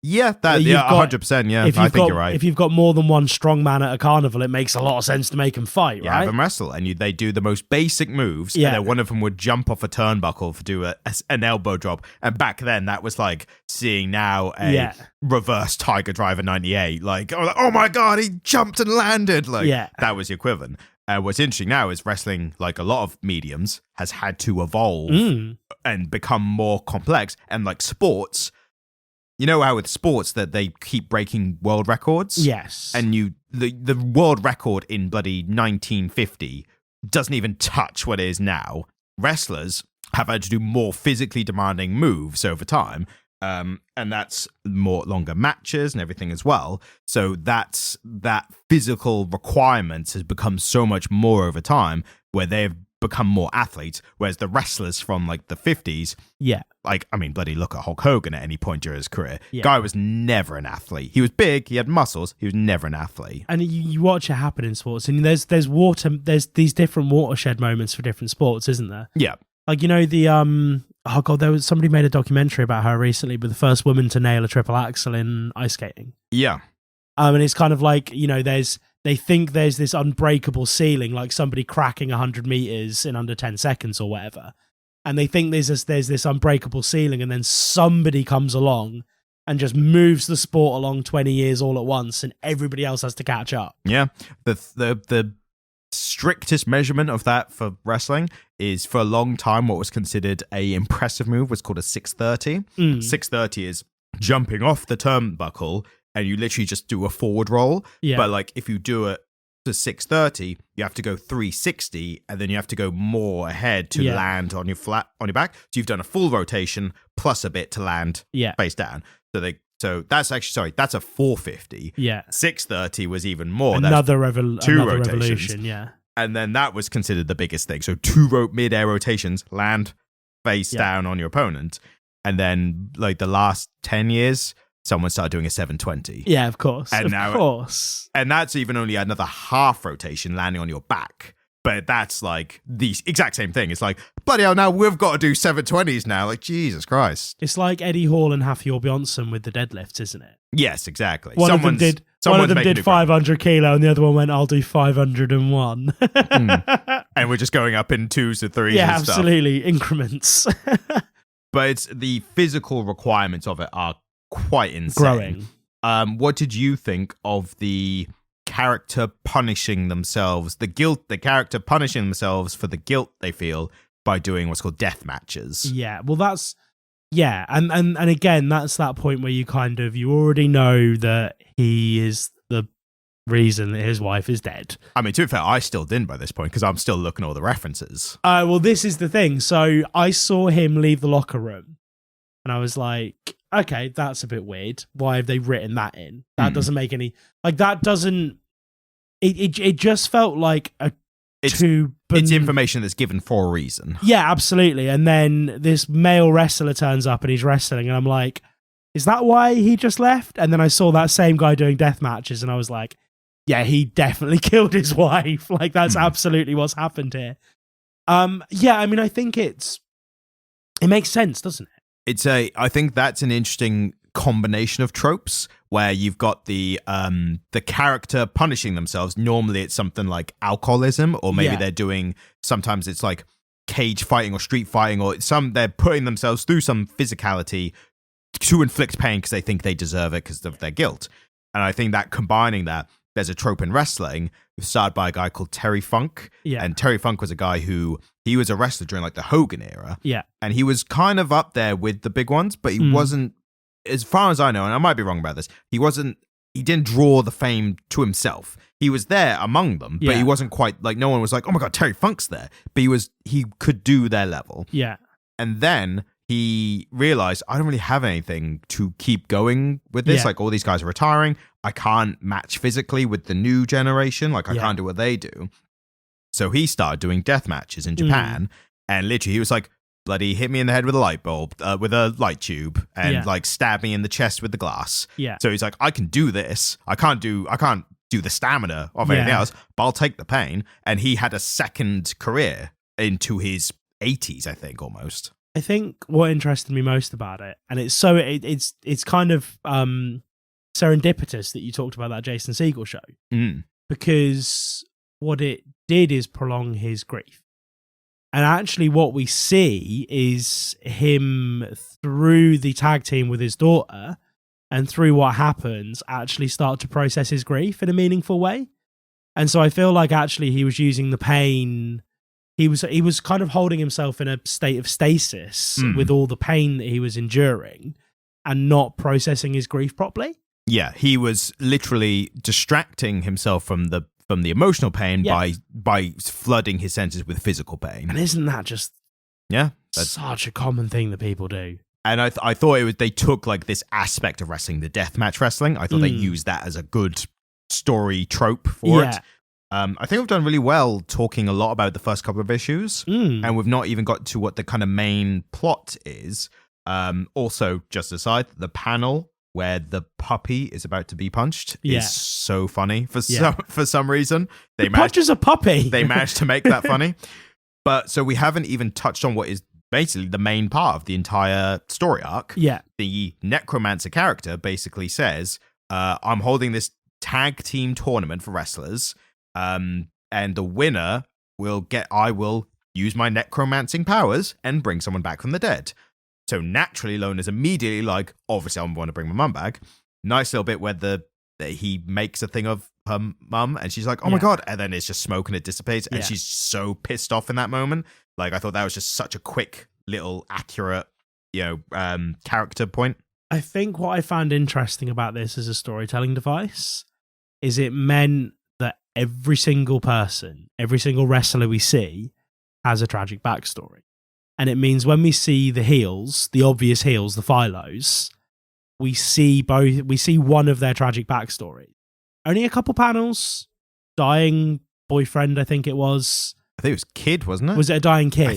Yeah, 100%. Yeah, I think you're right. If you've got more than one strong man at a carnival, it makes a lot of sense to make them fight, right? Have them wrestle, and they do the most basic moves. Yeah. And then one of them would jump off a turnbuckle to do an elbow drop. And back then, that was like seeing now a reverse Tiger Driver 98. Like, oh my God, he jumped and landed. Like, that was the equivalent. What's interesting now is wrestling, like a lot of mediums, has had to evolve and become more complex. And like sports, you know how with sports that they keep breaking world records? Yes. And the world record in bloody 1950 doesn't even touch what it is now. Wrestlers have had to do more physically demanding moves over time. And that's more longer matches and everything as well. So that physical requirements has become so much more over time where they've become more athletes, whereas the wrestlers from like the 50s, like, I mean, bloody look at Hulk Hogan at any point during his career. Guy was never an athlete. He was big, he had muscles, he was never an athlete. And you watch it happen in sports, and there's these different watershed moments for different sports, isn't there? Yeah. Like, oh God, somebody made a documentary about her recently, but the first woman to nail a triple axel in ice skating. Yeah. And it's kind of like, they think there's this unbreakable ceiling, like somebody cracking 100 meters in under 10 seconds or whatever. And they think there's this unbreakable ceiling, and then somebody comes along and just moves the sport along 20 years all at once, and everybody else has to catch up. Yeah. The strictest measurement of that for wrestling is, for a long time, what was considered a impressive move was called a 630. 630 is jumping off the turnbuckle, and you literally just do a forward roll. Yeah. But like if you do it to 630, you have to go 360, and then you have to go more ahead to land on your back. So you've done a full rotation plus a bit to land face down. So that's actually, that's a 450. Yeah. 630 was even more. Another revolution, yeah. And then that was considered the biggest thing. So 2 mid-air rotations, land face down on your opponent. And then like the last 10 years, someone started doing a 720. Yeah, of course. And of course. And that's even only another half rotation landing on your back. But that's like the exact same thing. It's like, bloody hell, now we've got to do 720s now. Like, Jesus Christ. It's like Eddie Hall and Hafthor Bjornsson with the deadlifts, isn't it? Yes, exactly. One of them did 500 kilo and the other one went, I'll do 501. And we're just going up in 2s to 3s yeah, and stuff. absolutely. Increments. But it's the physical requirements of it are quite insane. Growing. What did you think of the character punishing themselves, the character punishing themselves for the guilt they feel by doing what's called death matches? Yeah, well and again, that's that point where you already know that he is the reason that his wife is dead. I mean, to be fair, I still didn't by this point because I'm still looking at all the references. Well, this is the thing. So I saw him leave the locker room and I was like, okay, that's a bit weird. Why have they written that in? That doesn't make any... Like, that doesn't... It just felt like it's information that's given for a reason. Yeah, absolutely. And then this male wrestler turns up and he's wrestling and I'm like, is that why he just left? And then I saw that same guy doing death matches and I was like, yeah, he definitely killed his wife. Like, that's absolutely what's happened here. Yeah, I mean, I think it makes sense, doesn't it? I think that's an interesting combination of tropes where you've got the character punishing themselves. Normally it's something like alcoholism, or maybe they're doing, sometimes it's like cage fighting or street fighting, or they're putting themselves through some physicality to inflict pain because they think they deserve it because of their guilt. And I think that combining that, there's a trope in wrestling started by a guy called Terry Funk. Yeah. And Terry Funk was a guy he was a wrestler during like the Hogan era. Yeah. And he was kind of up there with the big ones, but he wasn't, as far as I know, and I might be wrong about this, he didn't draw the fame to himself. He was there among them, but he wasn't quite like, no one was like, oh my God, Terry Funk's there. But he could do their level. Yeah. And then he realized, I don't really have anything to keep going with this. Like, all these guys are retiring. I can't match physically with the new generation. Like, I can't do what they do. So he started doing death matches in Japan. And literally he was like, bloody hit me in the head with a light bulb, with a light tube, and like stab me in the chest with the glass. Yeah. So he's like, I can do this. I can't do the stamina of anything else, but I'll take the pain. And he had a second career into his 80s, I think, almost. I think what interested me most about it, and it's kind of serendipitous that you talked about that Jason Segel show, because what it did is prolong his grief. And actually what we see is him, through the tag team with his daughter and through what happens, actually start to process his grief in a meaningful way. And so I feel like actually he was using the pain. He was kind of holding himself in a state of stasis with all the pain that he was enduring and not processing his grief properly. Yeah, he was literally distracting himself from the emotional pain by flooding his senses with physical pain. And isn't that just such a common thing that people do? And I thought they took like this aspect of wrestling, the deathmatch wrestling. I thought they used that as a good story trope for it. I think we've done really well talking a lot about the first couple of issues, and we've not even got to what the kind of main plot is. Also, just aside, the panel where the puppy is about to be punched is so funny for some reason. He punches a puppy. They managed to make that funny. But so we haven't even touched on what is basically the main part of the entire story arc. Yeah. The necromancer character basically says, I'm holding this tag team tournament for wrestlers, and the winner I will use my necromancing powers and bring someone back from the dead. So naturally, Lona's immediately like, obviously, I want to bring my mum back. Nice little bit where he makes a thing of her mum, and she's like, oh my God. And then it's just smoke and it dissipates. And she's so pissed off in that moment. Like, I thought that was just such a quick, little, accurate, character point. I think what I found interesting about this as a storytelling device is it meant that every single person, every single wrestler we see has a tragic backstory. And it means when we see the heels, the obvious heels, the Philos, we see one of their tragic backstory. Only a couple panels. Dying boyfriend, I think it was. I think it was kid, wasn't it? Was it a dying kid?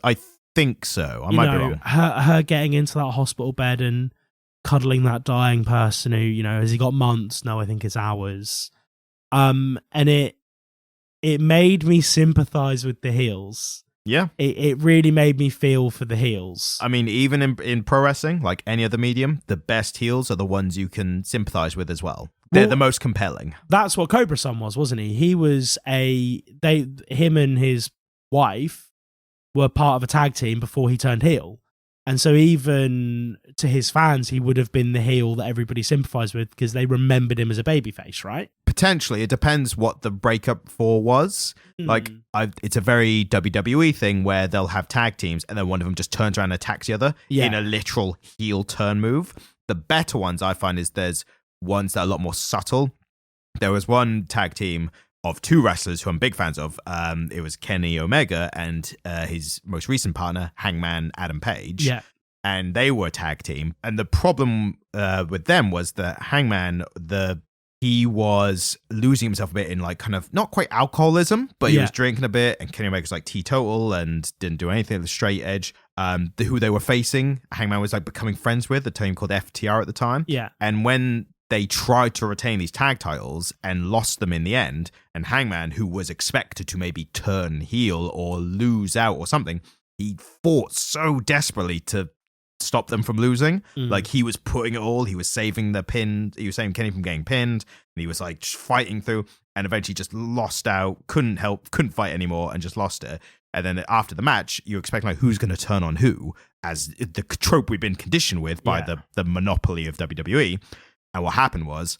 I think so. I might be wrong. Her getting into that hospital bed and cuddling that dying person who, you know, has he got months? No, I think it's hours. And it made me sympathize with the heels. Yeah. It really made me feel for the heels. I mean, even in pro wrestling, like any other medium, the best heels are the ones you can sympathize with as well. They're the most compelling. That's what Cobra Sun was, wasn't he? He was him and his wife were part of a tag team before he turned heel. And so even to his fans, he would have been the heel that everybody sympathized with because they remembered him as a babyface, right? Potentially. It depends what the breakup for was. Like, it's a very WWE thing where they'll have tag teams and then one of them just turns around and attacks the other in a literal heel turn move. The better ones I find is there's ones that are a lot more subtle. There was one tag team of two wrestlers who I'm big fans of. It was Kenny Omega and his most recent partner, Hangman Adam Page. Yeah. And they were a tag team. And the problem with them was that Hangman, he was losing himself a bit in like kind of not quite alcoholism, but he was drinking a bit. And Kenny Omega's like teetotal and didn't do anything at the straight edge. Who they were facing, Hangman was like becoming friends with, a team called FTR at the time. Yeah. And when they tried to retain these tag titles and lost them in the end, and Hangman, who was expected to maybe turn heel or lose out or something, he fought so desperately to stop them from losing. Like, he was putting it all. He was saving the pin. He was saving Kenny from getting pinned, and he was like just fighting through, and eventually just lost out, couldn't fight anymore, and just lost it. And then after the match, you expect like who's going to turn on who, as the trope we've been conditioned with by the monopoly of WWE. And what happened was,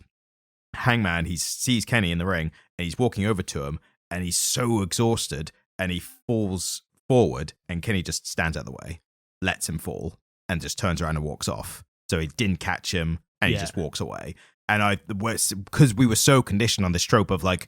Hangman, he sees Kenny in the ring, and he's walking over to him, and he's so exhausted, and he falls forward, and Kenny just stands out of the way, lets him fall, and just turns around and walks off. So he didn't catch him, and he just walks away. And because we were so conditioned on this trope of like,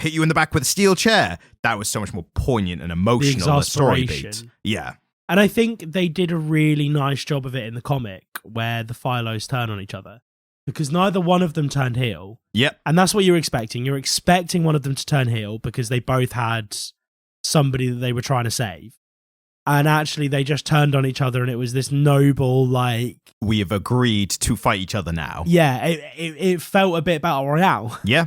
hit you in the back with a steel chair, that was so much more poignant and emotional, the story beat. Yeah. And I think they did a really nice job of it in the comic where the Philos turn on each other. Because neither one of them turned heel. Yep. And that's what you're expecting. You're expecting one of them to turn heel because they both had somebody that they were trying to save. And actually, they just turned on each other and it was this noble, like... We have agreed to fight each other now. Yeah, it felt a bit Battle Royale. Yeah.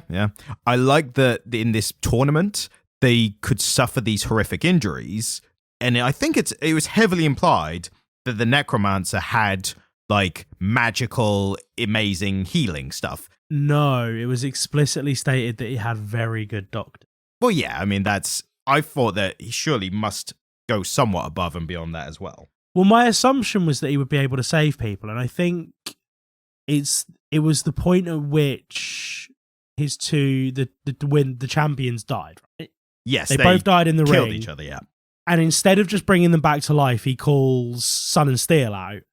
I like that in this tournament, they could suffer these horrific injuries. And I think it was heavily implied that the Necromancer had... like magical, amazing healing stuff. No, it was explicitly stated that he had very good doctor. Well, yeah, I mean, I thought that he surely must go somewhat above and beyond that as well. Well, my assumption was that he would be able to save people, and I think it was the point at which his the champions died, right? Yes, they both died in the ring. Killed each other, yeah. And instead of just bringing them back to life, he calls Sun and Steel out.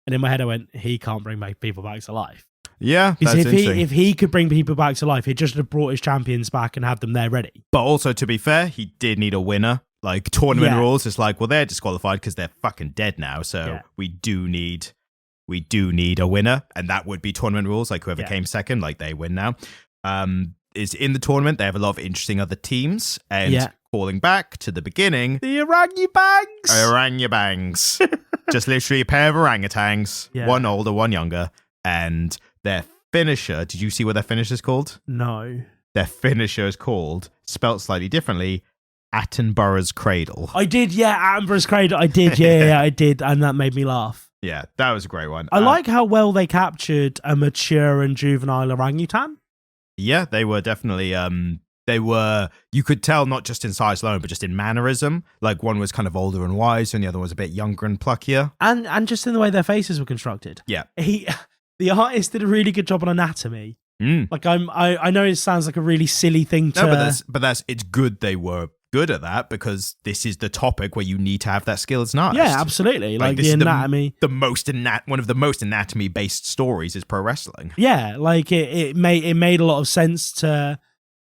And in my head, I went, he can't bring people back to life. Yeah, that's interesting. If he could bring people back to life, he'd just have brought his champions back and have them there ready. But also, to be fair, he did need a winner. Like, tournament rules, it's like, well, they're disqualified because they're fucking dead now. So we do need a winner. And that would be tournament rules. Like, whoever came second, like, they win now. Is in the tournament. They have a lot of interesting other teams. And calling back to the beginning. The orangutans! Orangutans. Just literally a pair of orangutans. Yeah. One older, one younger. And their finisher, did you see what their finisher is called? No. Their finisher is called, spelt slightly differently, Attenborough's Cradle. I did, Attenborough's Cradle. I did, I did. And that made me laugh. Yeah, that was a great one. I like how well they captured a mature and juvenile orangutan. Yeah, they were definitely... you could tell not just in size alone, but just in mannerism. Like, one was kind of older and wiser, and the other was a bit younger and pluckier. And just in the way their faces were constructed. Yeah. The artist did a really good job on anatomy. Like, I know it sounds like a really silly thing to... No, but it's good they were good at that, because this is the topic where you need to have that skill as an artist. Yeah, absolutely. Like the anatomy. One of the most anatomy-based stories is pro wrestling. Yeah, like it made a lot of sense to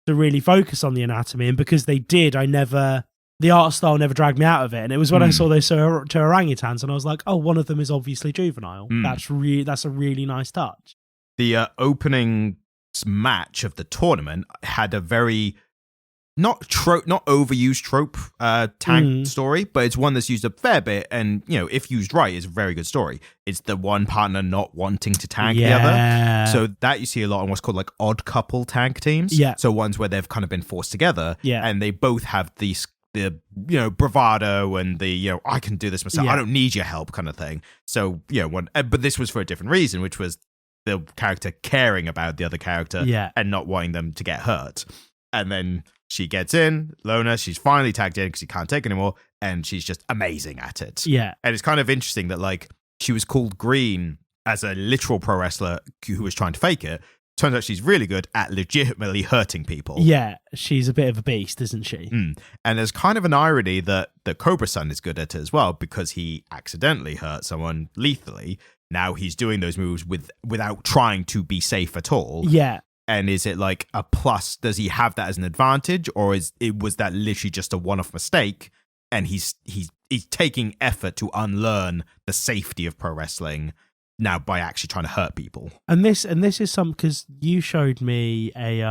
really focus on the anatomy, and because they did, the art style never dragged me out of it. And it was when I saw those two orangutans, and I was like, oh, one of them is obviously juvenile. That's a really nice touch. The opening match of the tournament had a very not overused trope tag story, but it's one that's used a fair bit, and if used right, it's a very good story. It's the one partner not wanting to tag the other, so that you see a lot in what's called like odd couple tag teams. So ones where they've kind of been forced together, and they both have the bravado and the I can do this myself, I don't need your help kind of thing. So but this was for a different reason, which was the character caring about the other character and not wanting them to get hurt. And then she gets in, Lona, she's finally tagged in because she can't take anymore, and she's just amazing at it. And it's kind of interesting that like she was called Green as a literal pro wrestler who was trying to fake it. Turns out she's really good at legitimately hurting people. She's a bit of a beast, isn't she? And there's kind of an irony that the Cobra-san is good at it as well, because he accidentally hurt someone lethally. Now he's doing those moves without trying to be safe at all. And is it like a plus? Does he have that as an advantage, or was that literally just a one-off mistake? And he's taking effort to unlearn the safety of pro wrestling now by actually trying to hurt people. And this is because you showed me a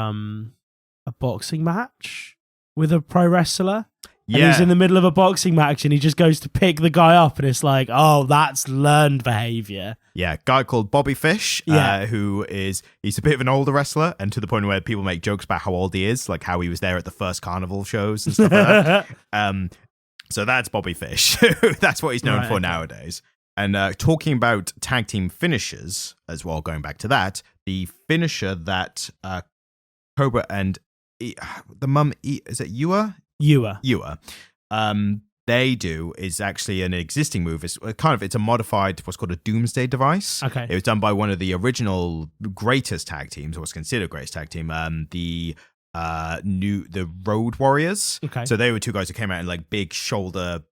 boxing match with a pro wrestler. And he's in the middle of a boxing match and he just goes to pick the guy up and it's like, oh, that's learned behavior. Guy called Bobby Fish, he's a bit of an older wrestler, and to the point where people make jokes about how old he is, like how he was there at the first carnival shows and stuff like that. So that's Bobby Fish. That's what he's known for nowadays. And talking about tag team finishes as well, going back to that, the finisher that Cobra and the mum, is it Yua, they do is actually an existing move. It's a modified, what's called a Doomsday device. It was done by one of the original greatest tag teams, or what's considered greatest tag team, the Road Warriors. So they were two guys who came out in like big shoulder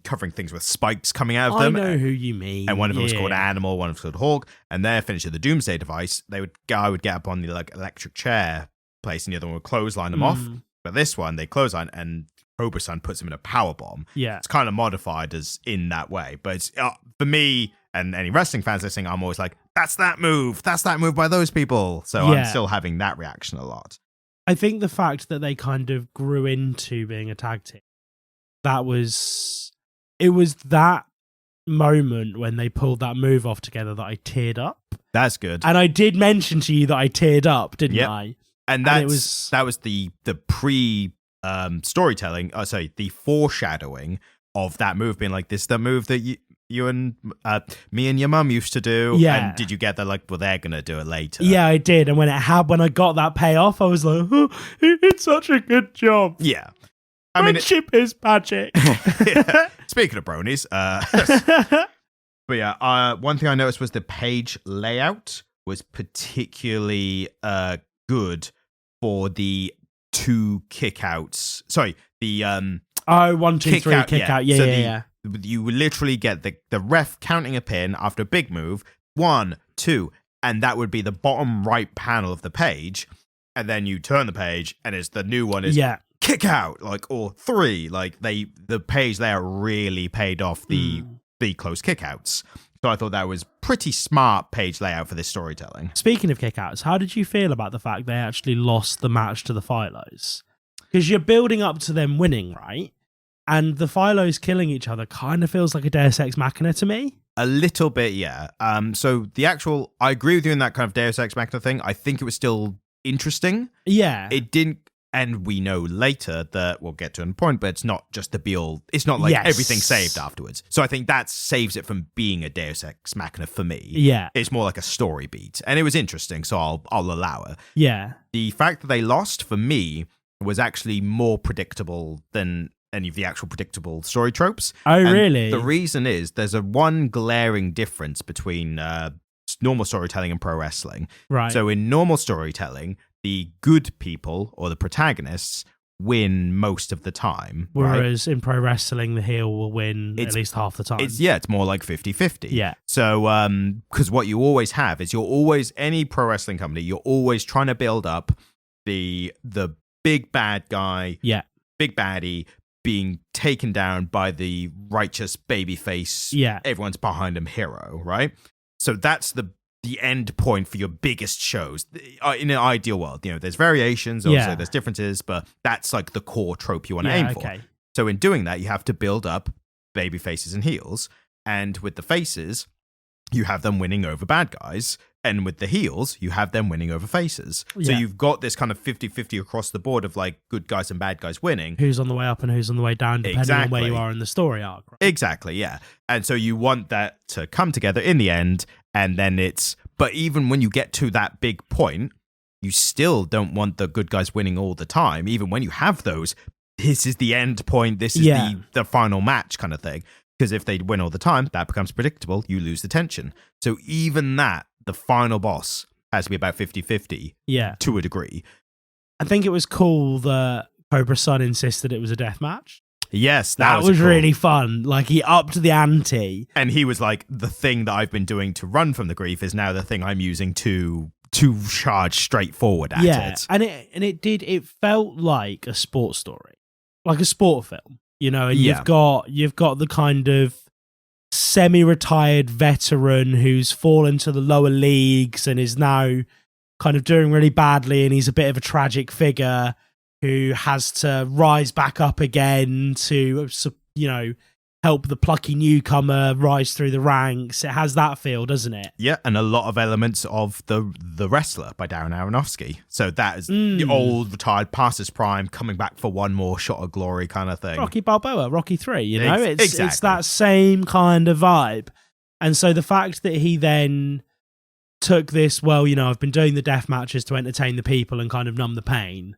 covering things with spikes coming out of them. I know who you mean. And one of them was called Animal, one of them was called Hawk, and their finisher, the Doomsday device, guy would get up on the like electric chair place, and the other one would clothesline them off. But this one, they clothesline, and Cobra-san puts him in a powerbomb. It's kind of modified as in that way. But it's, for me, and any wrestling fans listening, I'm always like, that's that move by those people. So I'm still having that reaction a lot. I think the fact that they kind of grew into being a tag team, it was that moment when they pulled that move off together that I teared up. That's good. And I did mention to you that I teared up, didn't I? And that was the pre storytelling. The foreshadowing of that move being like, this is the move that you and me and your mum used to do. And did you get that? Like, well, they're gonna do it later. I did. And when I got that payoff, I was like, oh, it's such a good job. Friendship is magic. Speaking of bronies, but one thing I noticed was the page layout was particularly good for the two kickouts. Sorry, the 1, 2, 3 kick out. You would literally get the ref counting a pin after a big move, 1, 2, and that would be the bottom right panel of the page. And then you turn the page, and it's the new one is kick out, like, or 3. Like the page layout really paid off the close kickouts. So I thought that was pretty smart page layout for this storytelling. Speaking of kickouts, how did you feel about the fact they actually lost the match to the Philos? Because you're building up to them winning, right? And the Philos killing each other kind of feels like a Deus Ex Machina to me. A little bit, yeah. So I agree with you in that kind of Deus Ex Machina thing. I think it was still interesting. It didn't. And we know later that we'll get to a point, but it's not just the be-all. It's not like everything saved afterwards. So I think that saves it from being a Deus Ex Machina for me. It's more like a story beat. And it was interesting, so I'll allow it. The fact that they lost, for me, was actually more predictable than any of the actual predictable story tropes. Really? The reason is there's one glaring difference between normal storytelling and pro wrestling. Right. So in normal storytelling, the good people, or the protagonists, win most of the time. Whereas in pro wrestling, the heel will win at least half the time. It's more like 50-50. So, because what you always have is any pro wrestling company, you're always trying to build up the big bad guy, big baddie, being taken down by the righteous babyface, everyone's behind him hero, right? So that's the the end point for your biggest shows. In an ideal world, there's variations, also there's differences, but that's like the core trope you want to aim for. So in doing that, you have to build up baby faces and heels. And with the faces, you have them winning over bad guys. And with the heels, you have them winning over faces. So you've got this kind of 50-50 across the board of like good guys and bad guys winning. Who's on the way up and who's on the way down, depending on where you are in the story arc. Right? Exactly, yeah. And so you want that to come together in the end. And then but even when you get to that big point, you still don't want the good guys winning all the time. Even when you have those, this is the end point. This is the final match kind of thing. Because if they win all the time, that becomes predictable. You lose the tension. So even that, the final boss has to be about 50-50 to a degree. I think it was cool that Cobra Sun insisted it was a death match. Yes, that was cool. Really fun. Like, he upped the ante. And he was like, the thing that I've been doing to run from the grief is now the thing I'm using to charge straight forward at it. And it felt like a sports story. Like a sport film. And you've got the kind of semi-retired veteran who's fallen to the lower leagues and is now kind of doing really badly, and he's a bit of a tragic figure who has to rise back up again to, help the plucky newcomer rise through the ranks. It has that feel, doesn't it? Yeah, and a lot of elements of The Wrestler by Darren Aronofsky. So that is the old, retired, past his prime, coming back for one more shot of glory kind of thing. Rocky Balboa, Rocky 3, It's that same kind of vibe. And so the fact that he then took this, I've been doing the death matches to entertain the people and kind of numb the pain,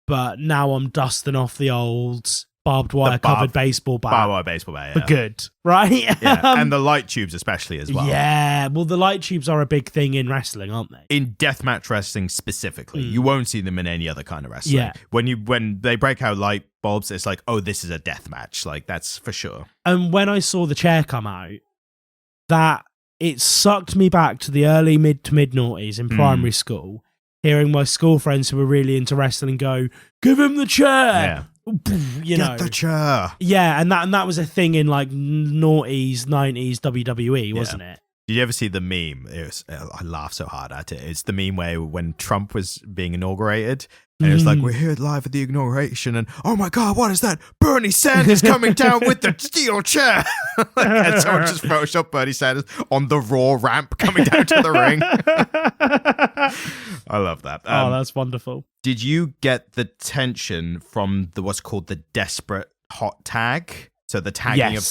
but now I'm dusting off the old barbed wire covered baseball bat. Barbed wire baseball bat, For good, right? Yeah. And the light tubes especially as well. Yeah, well, the light tubes are a big thing in wrestling, aren't they? In deathmatch wrestling specifically. You won't see them in any other kind of wrestling. Yeah. When they break out light bulbs, it's like, oh, this is a death match. Like, that's for sure. And when I saw the chair come out, that it sucked me back to the early mid noughties in primary school, hearing my school friends who were really into wrestling go, "Give him the chair!" Yeah. Get the chair. Yeah, and that was a thing in like noughties, 90s WWE, wasn't it? Did you ever see the meme? I laughed so hard at it. It's the meme where when Trump was being inaugurated, and it was like, we're here live at the inauguration, and oh my God, what is that? Bernie Sanders coming down with the steel chair. And someone just photoshopped Bernie Sanders on the Raw ramp coming down to the ring. I love that. That's wonderful. Did you get the tension from what's called the desperate hot tag? So the tagging of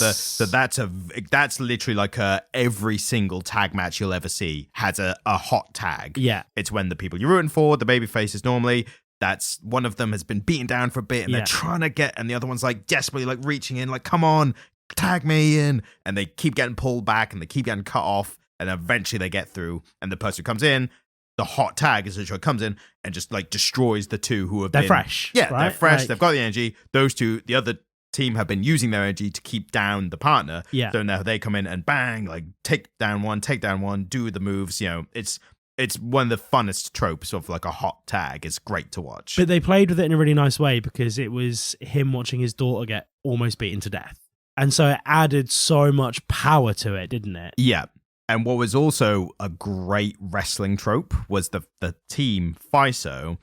that's literally like every single tag match you'll ever see has a hot tag. Yeah. It's when the people you're rooting for, the baby faces normally, that's one of them has been beaten down for a bit and they're trying to get, and the other one's like desperately like reaching in, like, come on, tag me in. And they keep getting pulled back and they keep getting cut off, and eventually they get through, and the person who comes in, the hot tag is literally comes in and just like destroys the two who have been fresh. Yeah, right? They're fresh. They've got the energy. Those two, the other team have been using their energy to keep down the partner. Yeah. So now they come in and bang, like take down one, do the moves. It's one of the funnest tropes of like a hot tag. It's great to watch. But they played with it in a really nice way because it was him watching his daughter get almost beaten to death. And so it added so much power to it, didn't it? Yeah. And what was also a great wrestling trope was the team FISO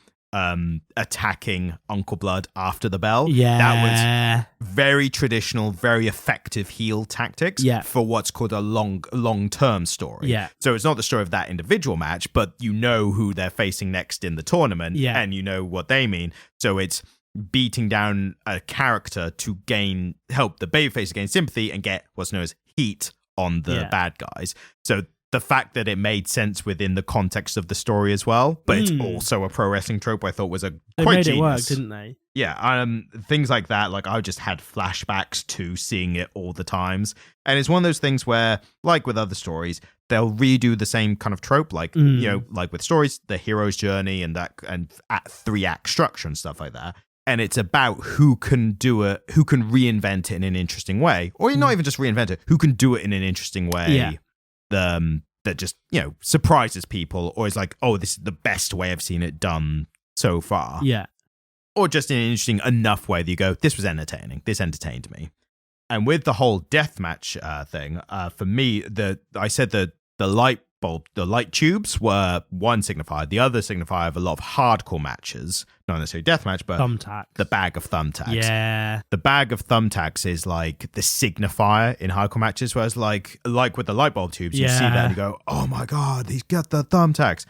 attacking Uncle Blood after the bell. Yeah. That was very traditional, very effective heel tactics for what's called a long-term story. Yeah. So it's not the story of that individual match, but you know who they're facing next in the tournament and you know what they mean. So it's beating down a character to help the babyface gain sympathy and get what's known as heat on the bad guys. So the fact that it made sense within the context of the story as well, but it's also a pro wrestling trope, I thought was quite genius. It work, didn't they? Yeah, things like that. Like I just had flashbacks to seeing it all the times, and it's one of those things where, like with other stories, they'll redo the same kind of trope, like like with stories, the hero's journey and at 3-act structure and stuff like that. And it's about who can do it, who can reinvent it in an interesting way, or not even just reinvent it, who can do it in an interesting way. Yeah. That just, surprises people, or is like, oh, this is the best way I've seen it done so far. Yeah. Or just in an interesting enough way that you go, this was entertaining. This entertained me. And with the whole deathmatch thing, for me, I said the light the light tubes were one signifier. The other signifier of a lot of hardcore matches, not necessarily deathmatch, but thumbtacks. The bag of thumbtacks. Yeah. The bag of thumbtacks is like the signifier in hardcore matches, whereas like with the light bulb tubes, you see that and you go, oh my God, he's got the thumbtacks.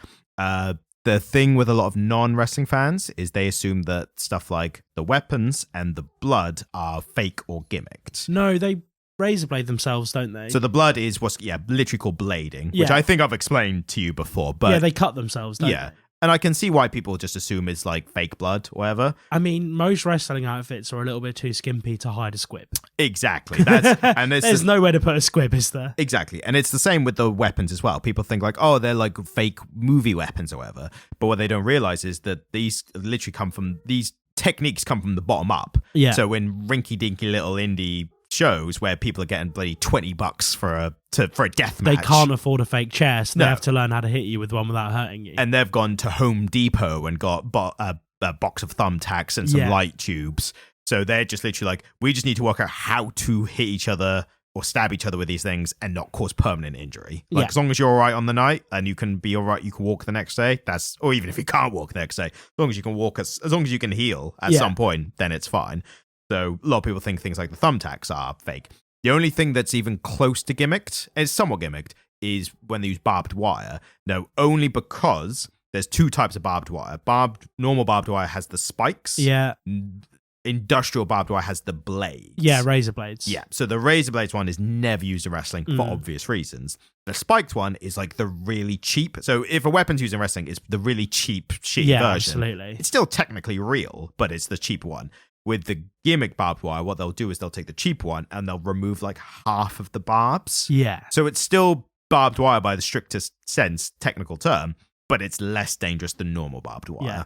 The thing with a lot of non-wrestling fans is they assume that stuff like the weapons and the blood are fake or gimmicked. No, they razor blade themselves, don't they? So the blood is what's literally called blading, which I think I've explained to you before. But they cut themselves, don't they? And I can see why people just assume it's like fake blood or whatever. I mean, most wrestling outfits are a little bit too skimpy to hide a squib. Exactly. There's nowhere to put a squib, is there? Exactly. And it's the same with the weapons as well. People think like, oh, they're like fake movie weapons or whatever. But what they don't realize is that these techniques come from the bottom up. Yeah. So in rinky-dinky little indie shows where people are getting bloody $20 for a death match, they can't afford a fake chair, so they have to learn how to hit you with one without hurting you. And they've gone to Home Depot and got a box of thumbtacks and some light tubes. So they're just literally like, we just need to work out how to hit each other or stab each other with these things and not cause permanent injury. Like as long as you're all right on the night and you can be all right, you can walk the next day. Or even if you can't walk the next day, as long as you can walk, as long as you can heal at some point, then it's fine. So a lot of people think things like the thumbtacks are fake. The only thing that's even close to gimmicked, it's somewhat gimmicked, is when they use barbed wire. No, only because there's two types of barbed wire. Normal barbed wire has the spikes. Yeah. Industrial barbed wire has the blades. Yeah, razor blades. Yeah, so the razor blades one is never used in wrestling for obvious reasons. The spiked one is like the really cheap. So if a weapon's used in wrestling, it's the really cheap, shitty version. Absolutely. It's still technically real, but it's the cheap one. With the gimmick barbed wire, what they'll do is they'll take the cheap one and they'll remove like half of the barbs. Yeah. So it's still barbed wire by the strictest sense, technical term, but it's less dangerous than normal barbed wire. Yeah.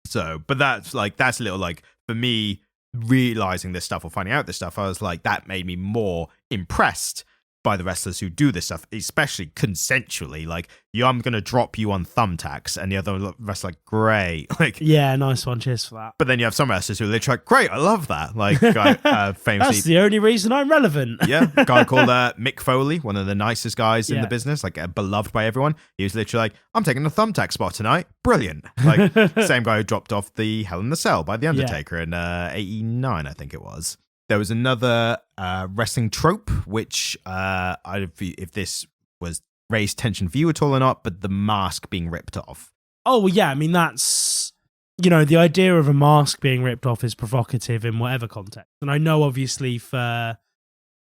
So, but that's a little like, for me, realizing this stuff or finding out this stuff, I was like, that made me more impressed by the wrestlers who do this stuff, especially consensually. Like, I'm going to drop you on thumbtacks, and the other wrestler, like, great. Like, yeah, nice one. Cheers for that. But then you have some wrestlers who are literally like, great, I love that. Like, famously, that's the only reason I'm relevant. Yeah, a guy called Mick Foley, one of the nicest guys in the business, like beloved by everyone. He was literally like, I'm taking a thumbtack spot tonight. Brilliant. Like, same guy who dropped off the Hell in the Cell by The Undertaker in 89, I think it was. There was another wrestling trope, which if this was raised tension for you at all or not, but the mask being ripped off. Oh, well, yeah. I mean, that's, the idea of a mask being ripped off is provocative in whatever context. And I know, obviously, for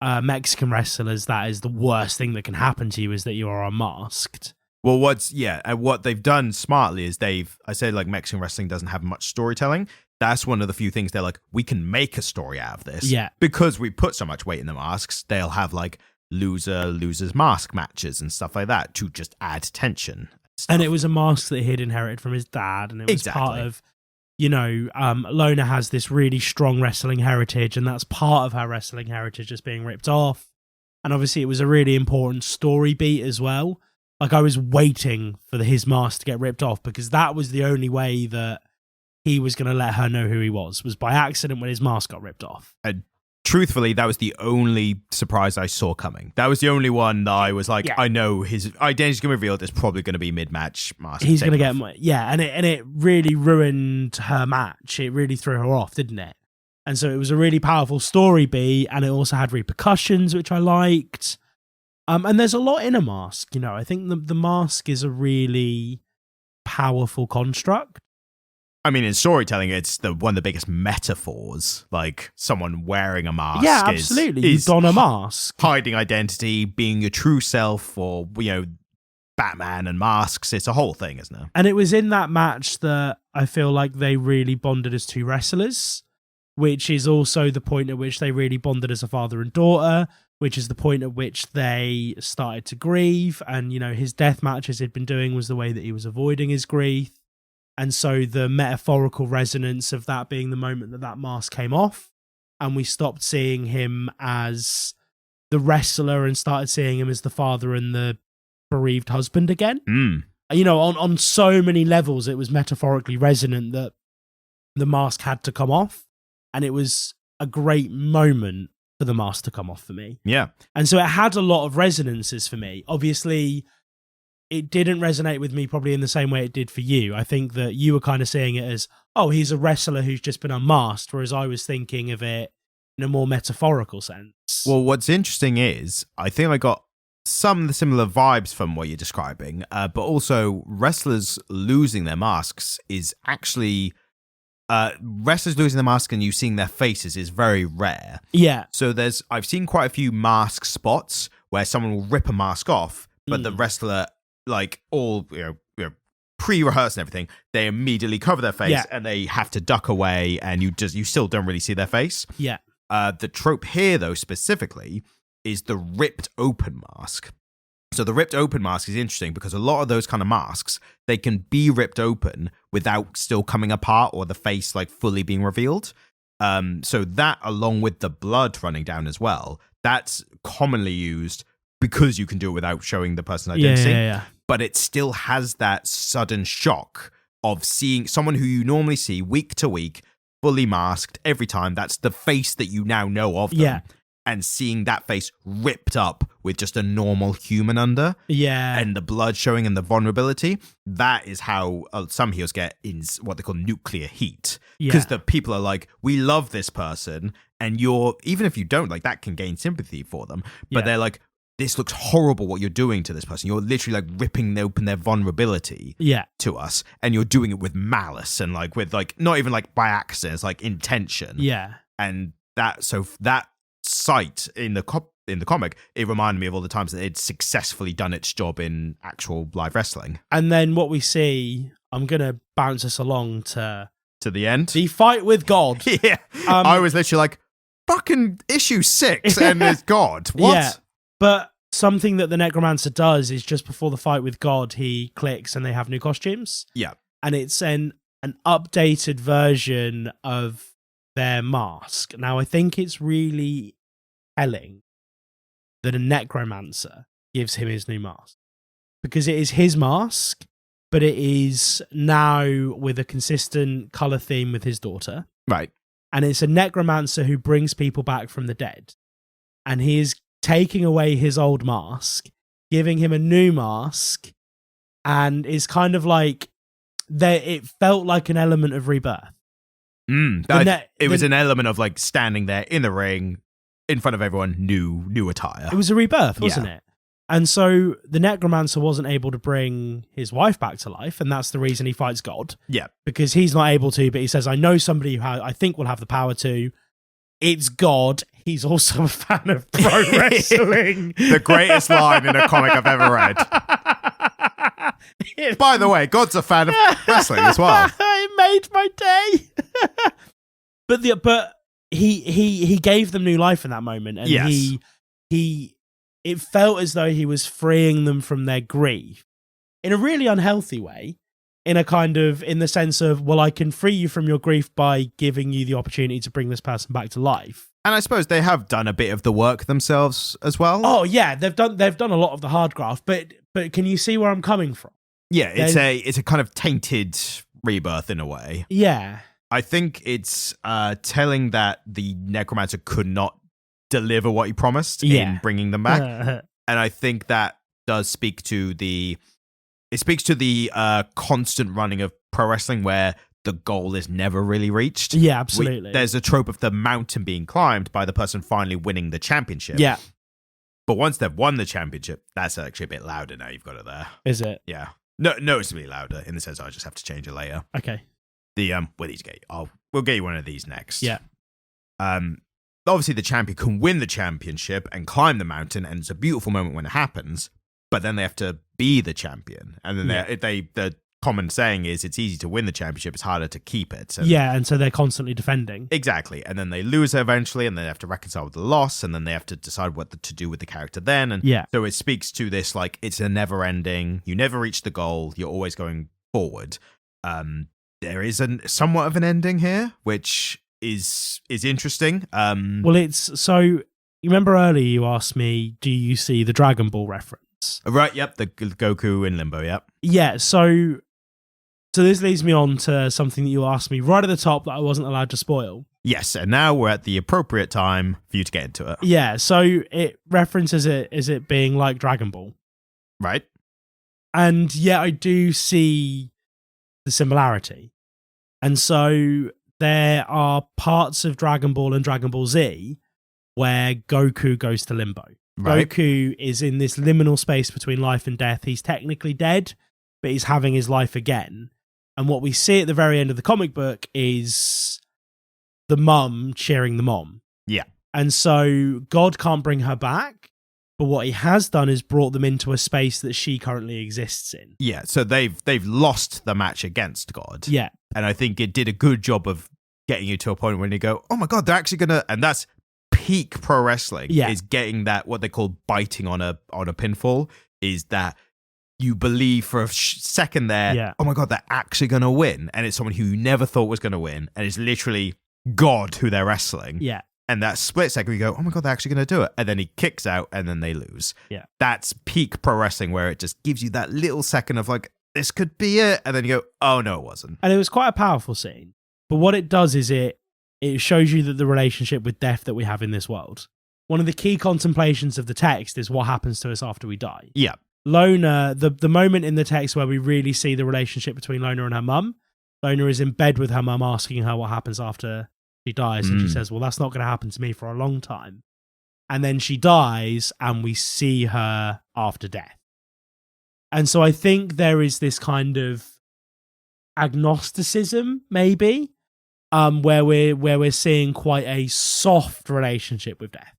Mexican wrestlers, that is the worst thing that can happen to you, is that you are unmasked. Well, what they've done smartly is I said like Mexican wrestling doesn't have much storytelling. That's one of the few things they're like, we can make a story out of this. Yeah. Because we put so much weight in the masks, they'll have like losers mask matches and stuff like that to just add tension. And it was a mask that he'd inherited from his dad, and it was part of, Lona has this really strong wrestling heritage, and that's part of her wrestling heritage just being ripped off. And obviously it was a really important story beat as well. Like, I was waiting for his mask to get ripped off, because that was the only way that he was going to let her know who he was by accident when his mask got ripped off. And truthfully, that was the only surprise I saw coming. That was the only one that I was like, I know his identity's going to be revealed. It's probably going to be mid-match mask. He's going to get, and it really ruined her match. It really threw her off, didn't it? And so it was a really powerful story beat, and it also had repercussions, which I liked. And there's a lot in a mask, I think the mask is a really powerful construct. I mean, in storytelling, it's one of the biggest metaphors. Like, someone wearing a mask. Yeah, absolutely. You don a mask. Hiding identity, being your true self, or, Batman and masks. It's a whole thing, isn't it? And it was in that match that I feel like they really bonded as two wrestlers, which is also the point at which they really bonded as a father and daughter, which is the point at which they started to grieve. And, his death matches he'd been doing was the way that he was avoiding his grief. And so the metaphorical resonance of that being the moment that mask came off, and we stopped seeing him as the wrestler and started seeing him as the father and the bereaved husband again. On so many levels, it was metaphorically resonant that the mask had to come off. And it was a great moment for the mask to come off for me. Yeah. And so it had a lot of resonances for me. Obviously, it didn't resonate with me probably in the same way it did for you. I think that you were kind of seeing it as, oh, he's a wrestler who's just been unmasked, whereas I was thinking of it in a more metaphorical sense. Well, what's interesting is I think I got some of the similar vibes from what you're describing, but also wrestlers losing their masks is actually... wrestlers losing their mask and you seeing their faces is very rare. Yeah. So I've seen quite a few mask spots where someone will rip a mask off, but the wrestler, like all pre-rehearsed and everything, they immediately cover their face and they have to duck away, and you still don't really see their face. Yeah. The trope here, though, specifically, is the ripped open mask. So the ripped open mask is interesting because a lot of those kind of masks, they can be ripped open without still coming apart or the face like fully being revealed. So that, along with the blood running down as well, that's commonly used because you can do it without showing the person's identity. Yeah. But it still has that sudden shock of seeing someone who you normally see week to week, fully masked every time. That's the face that you now know of them. Yeah. And seeing that face ripped up with just a normal human under. Yeah. And the blood showing and the vulnerability. That is how some heroes get in what they call nuclear heat. Because the people are like, we love this person. And even if you don't, like, that can gain sympathy for them. But they're like, this looks horrible what you're doing to this person. You're literally like ripping open their vulnerability to us. And you're doing it with malice and like with like, not even like by accident, it's like intention. Yeah. And that sight in the comic, it reminded me of all the times that it's successfully done its job in actual live wrestling. And then what we see, I'm going to bounce us along to the end. The fight with God. Yeah. I was literally like, fucking issue 6 and there's God. What? Yeah. But something that the Necromancer does is just before the fight with God, he clicks and they have new costumes. Yeah. And it's an updated version of their mask. Now, I think it's really telling that a Necromancer gives him his new mask. Because it is his mask, but it is now with a consistent colour theme with his daughter. Right. And it's a Necromancer who brings people back from the dead. And he is taking away his old mask, giving him a new mask, and is kind of like it felt like an element of rebirth. It was an element of like standing there in the ring in front of everyone, new attire. It was a rebirth, wasn't it? And so the Necromancer wasn't able to bring his wife back to life, and that's the reason he fights God. Yeah. Because he's not able to, but he says, I know somebody who I think will have the power to. It's God. He's also a fan of pro wrestling. The greatest line in a comic I've ever read. By the way, God's a fan of wrestling as well. It made my day. But he gave them new life in that moment, and it felt as though he was freeing them from their grief in a really unhealthy way. In the sense of, well, I can free you from your grief by giving you the opportunity to bring this person back to life. And I suppose they have done a bit of the work themselves as well. Oh yeah, they've done a lot of the hard graft, but can you see where I'm coming from? Yeah, it's a kind of tainted rebirth in a way. Yeah. I think it's telling that the Necromancer could not deliver what he promised in bringing them back. And I think that does speak to the constant running of pro wrestling where the goal is never really reached. Yeah, absolutely. There's a trope of the mountain being climbed by the person finally winning the championship. Yeah. But once they've won the championship, that's actually a bit louder now. You've got it there. Is it? Yeah. No, noticeably louder in the sense I just have to change it later. Okay. We'll get you one of these next. Yeah. Obviously the champion can win the championship and climb the mountain, and it's a beautiful moment when it happens. But then they have to be the champion, and then the common saying is it's easy to win the championship, it's harder to keep it. And so they're constantly defending. Exactly, and then they lose it eventually, and they have to reconcile with the loss, and then they have to decide what to do with the character then. And so it speaks to this, like, it's a never ending. You never reach the goal. You're always going forward. There is somewhat of an ending here, which is interesting. Well, it's so. You remember earlier you asked me, do you see the Dragon Ball reference? Right, yep, the Goku in Limbo, yep. Yeah, so this leads me on to something that you asked me right at the top that I wasn't allowed to spoil. Yes, and now we're at the appropriate time for you to get into it. Yeah, so it references it as it being like Dragon Ball. Right. And yet I do see the similarity. And so there are parts of Dragon Ball and Dragon Ball Z where Goku goes to limbo. Right. Goku is in this liminal space between life and death. He's technically dead, but he's having his life again. And what we see at the very end of the comic book is the mum cheering the mom. Yeah. And so God can't bring her back, but what he has done is brought them into a space that she currently exists in. Yeah, so they've lost the match against God. Yeah. And I think it did a good job of getting you to a point when you go, oh my God, they're actually going to, and that's peak pro wrestling, is getting that, what they call biting on a pinfall, is that you believe for a second there, oh my God, they're actually going to win. And it's someone who you never thought was going to win. And it's literally God who they're wrestling. Yeah. And that split second, you go, oh my God, they're actually going to do it. And then he kicks out and then they lose. Yeah. That's peak pro wrestling where it just gives you that little second of like, this could be it. And then you go, oh no, it wasn't. And it was quite a powerful scene. But what it does is it shows you that the relationship with death that we have in this world. One of the key contemplations of the text is what happens to us after we die. Yeah. Lona, the moment in the text where we really see the relationship between Lona and her mum, Lona is in bed with her mum asking her what happens after she dies. And she says, well, that's not going to happen to me for a long time. And then she dies and we see her after death. And so I think there is this kind of agnosticism, maybe, where we're seeing quite a soft relationship with death.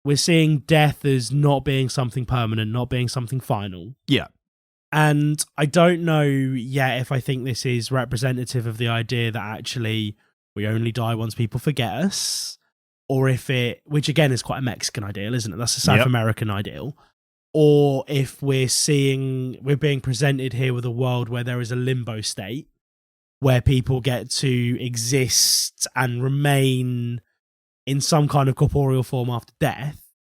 We're seeing death as not being something permanent, not being something final. Yeah. And I don't know yet if I think this is representative of the idea that actually we only die once people forget us, or if it, which again is quite a Mexican ideal, isn't it? That's a South American ideal. Or if we're being presented here with a world where there is a limbo state, where people get to exist and remain in some kind of corporeal form after death,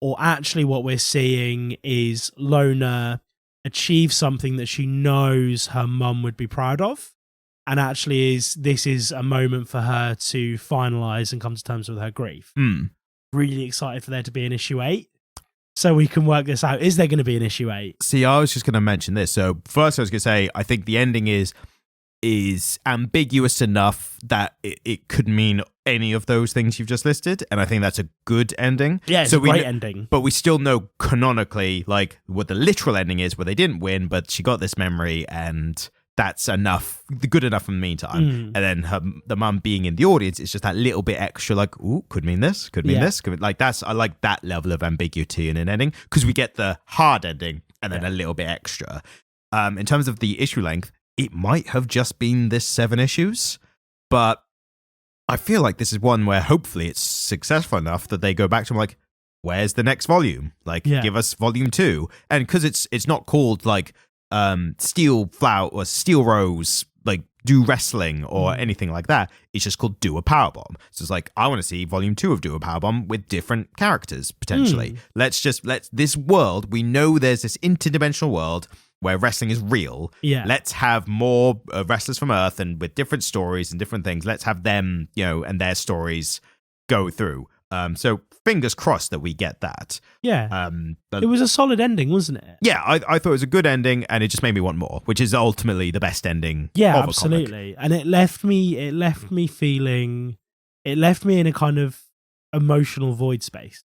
or actually what we're seeing is Lona achieve something that she knows her mum would be proud of, and actually this is a moment for her to finalize and come to terms with her grief. Really excited for there to be an issue 8, so we can work this out. Is there going to be an issue 8? See, I was just going to mention this. So first I was going to say, I think the ending is ambiguous enough that it could mean any of those things you've just listed, and I think that's a good ending. Yeah, it's a great ending. But we still know canonically, like, what the literal ending is, where they didn't win, but she got this memory, and that's enough, good enough in the meantime. And then the mum being in the audience, it's just that little bit extra, like, ooh, could mean this, could mean this. I like that level of ambiguity in an ending, because we get the hard ending, and then a little bit extra. In terms of the issue length, it might have just been this 7 issues, but I feel like this is one where hopefully it's successful enough that they go back to like, where's the next volume? Like, give us volume 2. And because it's not called like Steel Flower or Steel Rose, like Do Wrestling or anything like that. It's just called Do a Powerbomb. So it's like, I want to see volume 2 of Do a Powerbomb with different characters, potentially. Let's this world, we know there's this interdimensional world where wrestling is real. Let's have more wrestlers from Earth and with different stories and different things. Let's have them, and their stories go through. So fingers crossed that we get that. It was a solid ending, wasn't it? Yeah, I thought it was a good ending, and it just made me want more, which is ultimately the best ending. Yeah, of absolutely. And it left me in a kind of emotional void space.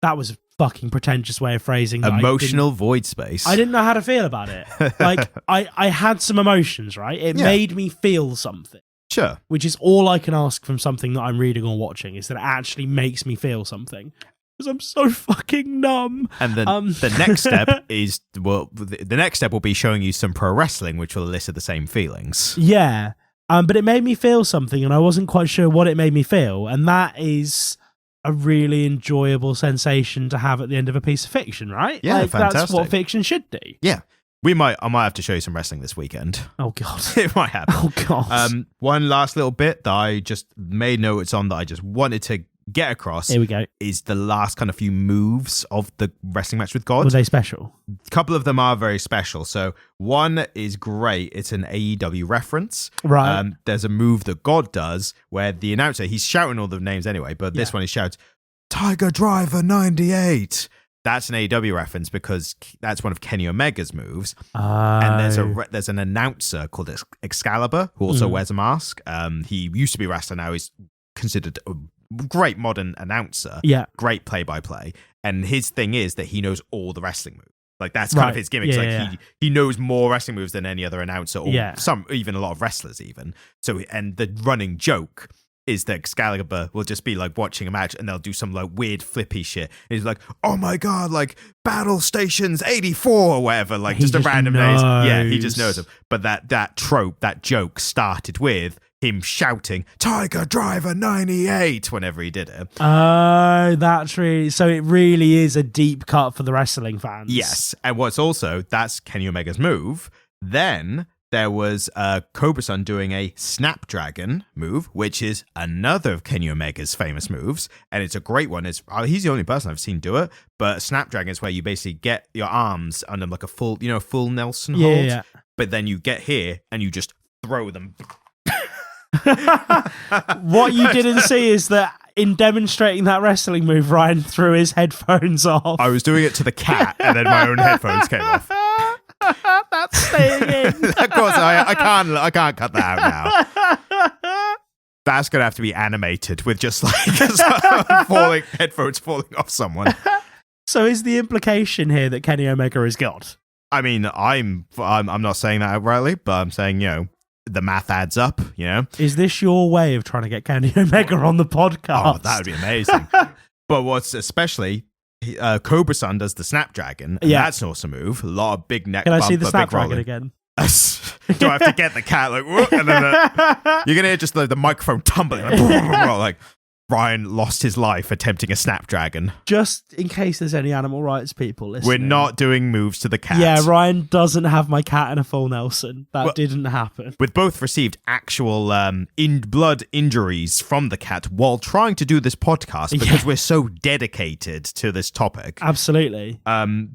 That was a fucking pretentious way of phrasing that. Emotional void space. I didn't know how to feel about it. Like, I had some emotions, right? It made me feel something. Sure. Which is all I can ask from something that I'm reading or watching, is that it actually makes me feel something. Because I'm so fucking numb. And then the next step is, the next step will be showing you some pro wrestling, which will elicit the same feelings. Yeah. But it made me feel something, and I wasn't quite sure what it made me feel. And that is a really enjoyable sensation to have at the end of a piece of fiction, right? Yeah, like, fantastic. That's what fiction should do. Yeah. I might have to show you some wrestling this weekend. Oh, God. It might happen. Oh, God. One last little bit that I just made notes on that I just wanted to get across. Here we go. Is the last kind of few moves of the wrestling match with God. Were they special? A couple of them are very special. So one is great. It's an AEW reference. Right. There's a move that God does where the announcer, he's shouting all the names anyway, but this one he shouts, Tiger Driver 98. That's an AEW reference because that's one of Kenny Omega's moves. And there's an announcer called Excalibur who also wears a mask. He used to be a wrestler. Now he's considered a great modern announcer. Yeah. Great play-by-play. And his thing is that he knows all the wrestling moves. Like, that's kind of his gimmick. He knows more wrestling moves than any other announcer, or even a lot of wrestlers even. So, and the running joke is that Excalibur will just be like watching a match and they'll do some like weird flippy shit. And he's like, oh my God, like Battle Stations 84 or whatever, like just a random name. Yeah, he just knows them. But that trope, that joke started with him shouting Tiger Driver 98 whenever he did it. Oh, that's really, so it really is a deep cut for the wrestling fans. Yes. And that's Kenny Omega's move. Then there was Cobra Sun doing a Snapdragon move, which is another of Kenny Omega's famous moves. And it's a great one. He's the only person I've seen do it. But Snapdragon is where you basically get your arms under like a full Nelson hold. Yeah. But then you get here and you just throw them. What you didn't see is that in demonstrating that wrestling move, Ryan threw his headphones off. I was doing it to the cat and then my own headphones came off. That's staying in. Of course, I can't cut that out now. That's gonna have to be animated with just like headphones falling off someone. So is the implication here that Kenny Omega is God? I mean, I'm not saying that outrightly, but I'm saying, the math adds up, Is this your way of trying to get Kenny Omega on the podcast? Oh, that would be amazing. But what's especially Cobra Sun does the Snapdragon, and that's an awesome move. A lot of big neck. Can I see the Snapdragon again? Do I have to get the cat like? Whoop, and then you're gonna hear just the microphone tumbling, like Ryan lost his life attempting a Snapdragon. Just in case there's any animal rights people listening, we're not doing moves to the cat. Yeah, Ryan doesn't have my cat in a full Nelson. That didn't happen. We've both received actual blood injuries from the cat while trying to do this podcast because we're so dedicated to this topic. Absolutely.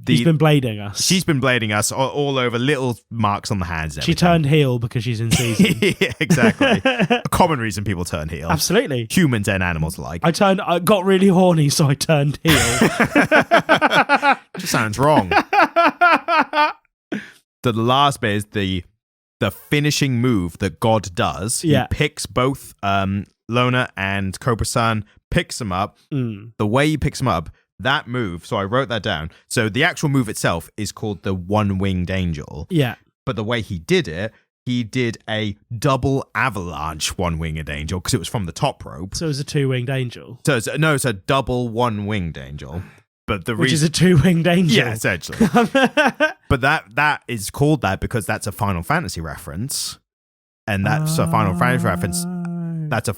She's been blading us. She's been blading us all over, little marks on the hands. And she turned heel because she's in season. Yeah, exactly. A common reason people turn heel. Absolutely. Humans and animals alike. I got really horny, so I turned heel. Just sounds wrong. So the last bit is the finishing move that God does. He picks both Lona and Cobra Sun, picks them up. The way he picks them up, that move, so I wrote that down. So the actual move itself is called the One-Winged Angel. Yeah. But the way he did it, he did a double avalanche one-winged angel because it was from the top rope. So it was a two-winged angel. So it's a double one-winged angel. But which is a two-winged angel. Yeah, essentially. But that is called that because that's a Final Fantasy reference. And that's a Final Fantasy reference. That's a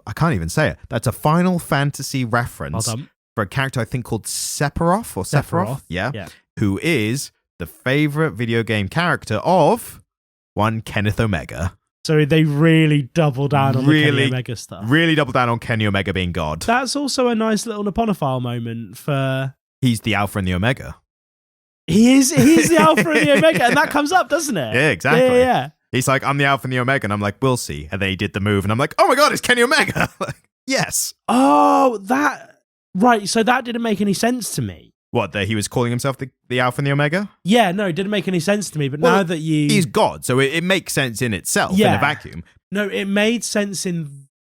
I can't even say it. That's a Final Fantasy reference for a character I think called Sephiroth or Sephiroth. Yeah. Who is the favorite video game character of one Kenneth Omega. So they really double down on the Kenny Omega stuff. Really double down on Kenny Omega being God. That's also a nice little Naponophile moment for... He's the Alpha and the Omega. He's the Alpha and the Omega, and that comes up, doesn't it? Yeah, exactly. Yeah. He's like, I'm the Alpha and the Omega, and I'm like, we'll see. And then he did the move, and I'm like, oh my God, it's Kenny Omega. Yes. Oh, right. So that didn't make any sense to me. What, that he was calling himself the Alpha and the Omega? Yeah, no, it didn't make any sense to me. But now that he's God, so it makes sense in itself in a vacuum. No, it made sense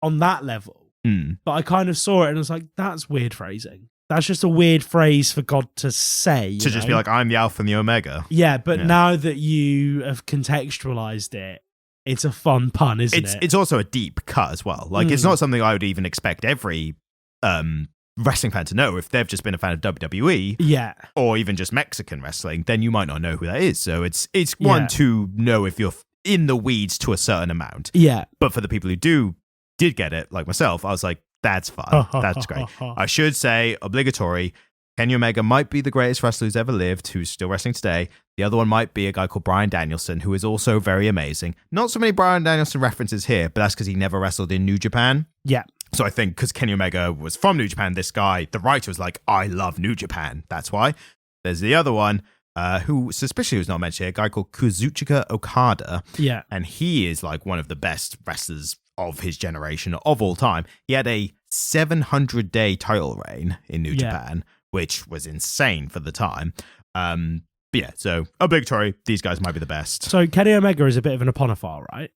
on that level. But I kind of saw it and I was like, that's weird phrasing. That's just a weird phrase for God to say. To just be like, I'm the Alpha and the Omega. Yeah, but now that you have contextualized it, it's a fun pun, isn't it? It's also a deep cut as well. Like, it's not something I would even expect every wrestling fan to know. If they've just been a fan of WWE, or even just Mexican wrestling, then you might not know who that is. So it's one to know if you're in the weeds to a certain amount. Yeah. But for the people who did get it, like myself, I was like, that's fun. That's great. I should say, obligatory, Kenny Omega might be the greatest wrestler who's ever lived, who's still wrestling today. The other one might be a guy called Bryan Danielson, who is also very amazing. Not so many Bryan Danielson references here, but that's because he never wrestled in New Japan. Yeah. So I think because Kenny Omega was from New Japan, this guy, the writer, was like, I love New Japan. That's why. There's the other one, who suspiciously was not mentioned here, a guy called Kazuchika Okada. Yeah. And he is like one of the best wrestlers of his generation of all time. He had a 700-day title reign in New Japan, which was insane for the time. But yeah, so obligatory. These guys might be the best. So Kenny Omega is a bit of an eponophile, right?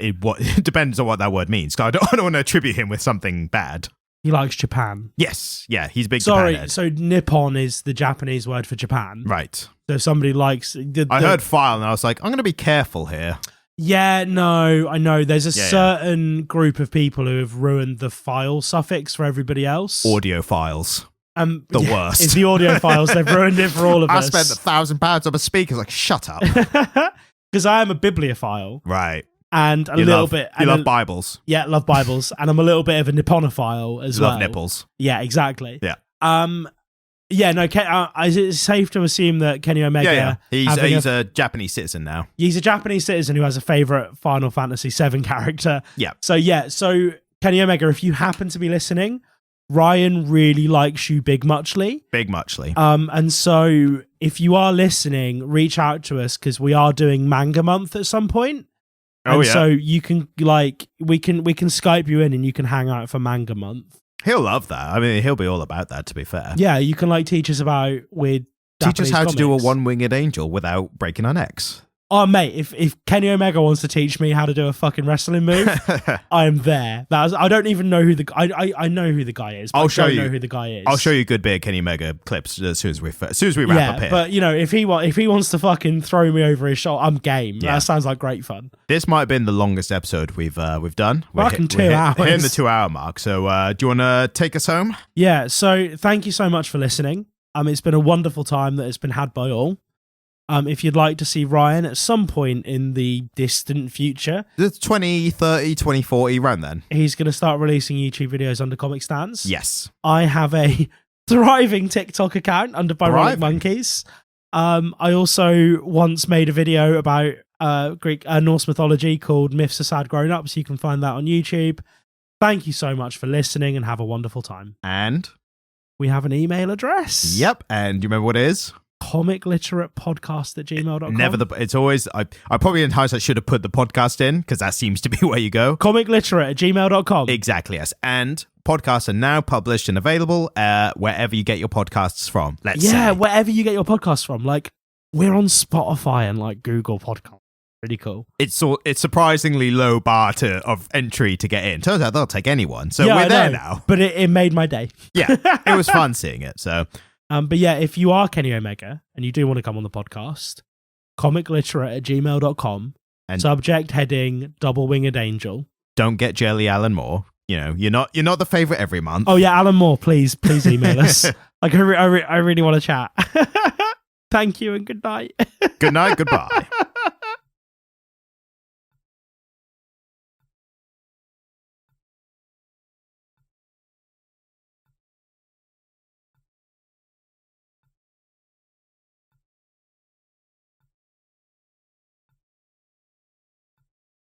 It depends on what that word means. I don't want to attribute him with something bad. He likes Japan. Yes, yeah, he's a big Sorry, Japan head. so Nippon is the Japanese word for Japan. Right. So if somebody likes... I heard file and I was like, I'm going to be careful here. Yeah, no, I know. There's a certain group of people who have ruined the file suffix for everybody else. Audio files. The worst. It's the audio files. They've ruined it for all of us. I spent £1,000 on a speaker. Like, shut up. Because I am a bibliophile. Right. And a little bit... You love Bibles. Yeah, love Bibles. And I'm a little bit of a Nipponophile as well. Love nipples. Yeah, exactly. Yeah. Yeah, no, is it safe to assume that Kenny Omega... Yeah. He's a Japanese citizen now. He's a Japanese citizen who has a favourite Final Fantasy VII character. Yeah. So Kenny Omega, if you happen to be listening, Ryan really likes you big muchly. Big muchly. And so if you are listening, reach out to us because we are doing Manga Month at some point. And so you can we can Skype you in and you can hang out for Manga Month. He'll love that. I mean, he'll be all about that, to be fair. Yeah, you can teach us about weird Teach us how Japanese to do a comics. one-winged angel without breaking our necks. Oh, mate, if Kenny Omega wants to teach me how to do a fucking wrestling move, I'm there. I don't even know who I know who the guy is. But I'll show you. Know who the guy is. I'll show you a good bit of Kenny Omega clips as soon as we wrap up here. But if he wants to fucking throw me over his shoulder, I'm game. Yeah. That sounds like great fun. This might have been the longest episode we've done. Fucking 2 hours. We're in the 2 hour mark. So do you want to take us home? Yeah. So thank you so much for listening. It's been a wonderful time that has been had by all. If you'd like to see Ryan at some point in the distant future, the 2030, 2040, around then, he's going to start releasing YouTube videos under Comic Stance. Yes. I have a thriving TikTok account under Byronic Monkeys. I also once made a video about Greek Norse mythology called Myths of Sad Grown-Ups. You can find that on YouTube. Thank you so much for listening and have a wonderful time. And we have an email address. Yep. And do you remember what it is? comicliteratepodcast@gmail.com. It's always I probably in hindsight should have put the podcast in because that seems to be where you go. comicliterate@gmail.com. Exactly, yes. And podcasts are now published and available wherever you get your podcasts from. Let's say. Wherever you get your podcasts from. Like, we're on Spotify and Google Podcasts. Pretty cool. It's surprisingly low bar of entry to get in. Turns out they'll take anyone. So we're there now. But it made my day. Yeah, it was fun seeing it. So. But yeah, if you are Kenny Omega and you do want to come on the podcast, comicliterate@gmail.com, and subject heading Double Winged Angel. Don't get Jelly Alan Moore. You're not the favorite every month. Oh yeah, Alan Moore, please email us. I really want to chat. Thank you and good night. Good night, goodbye.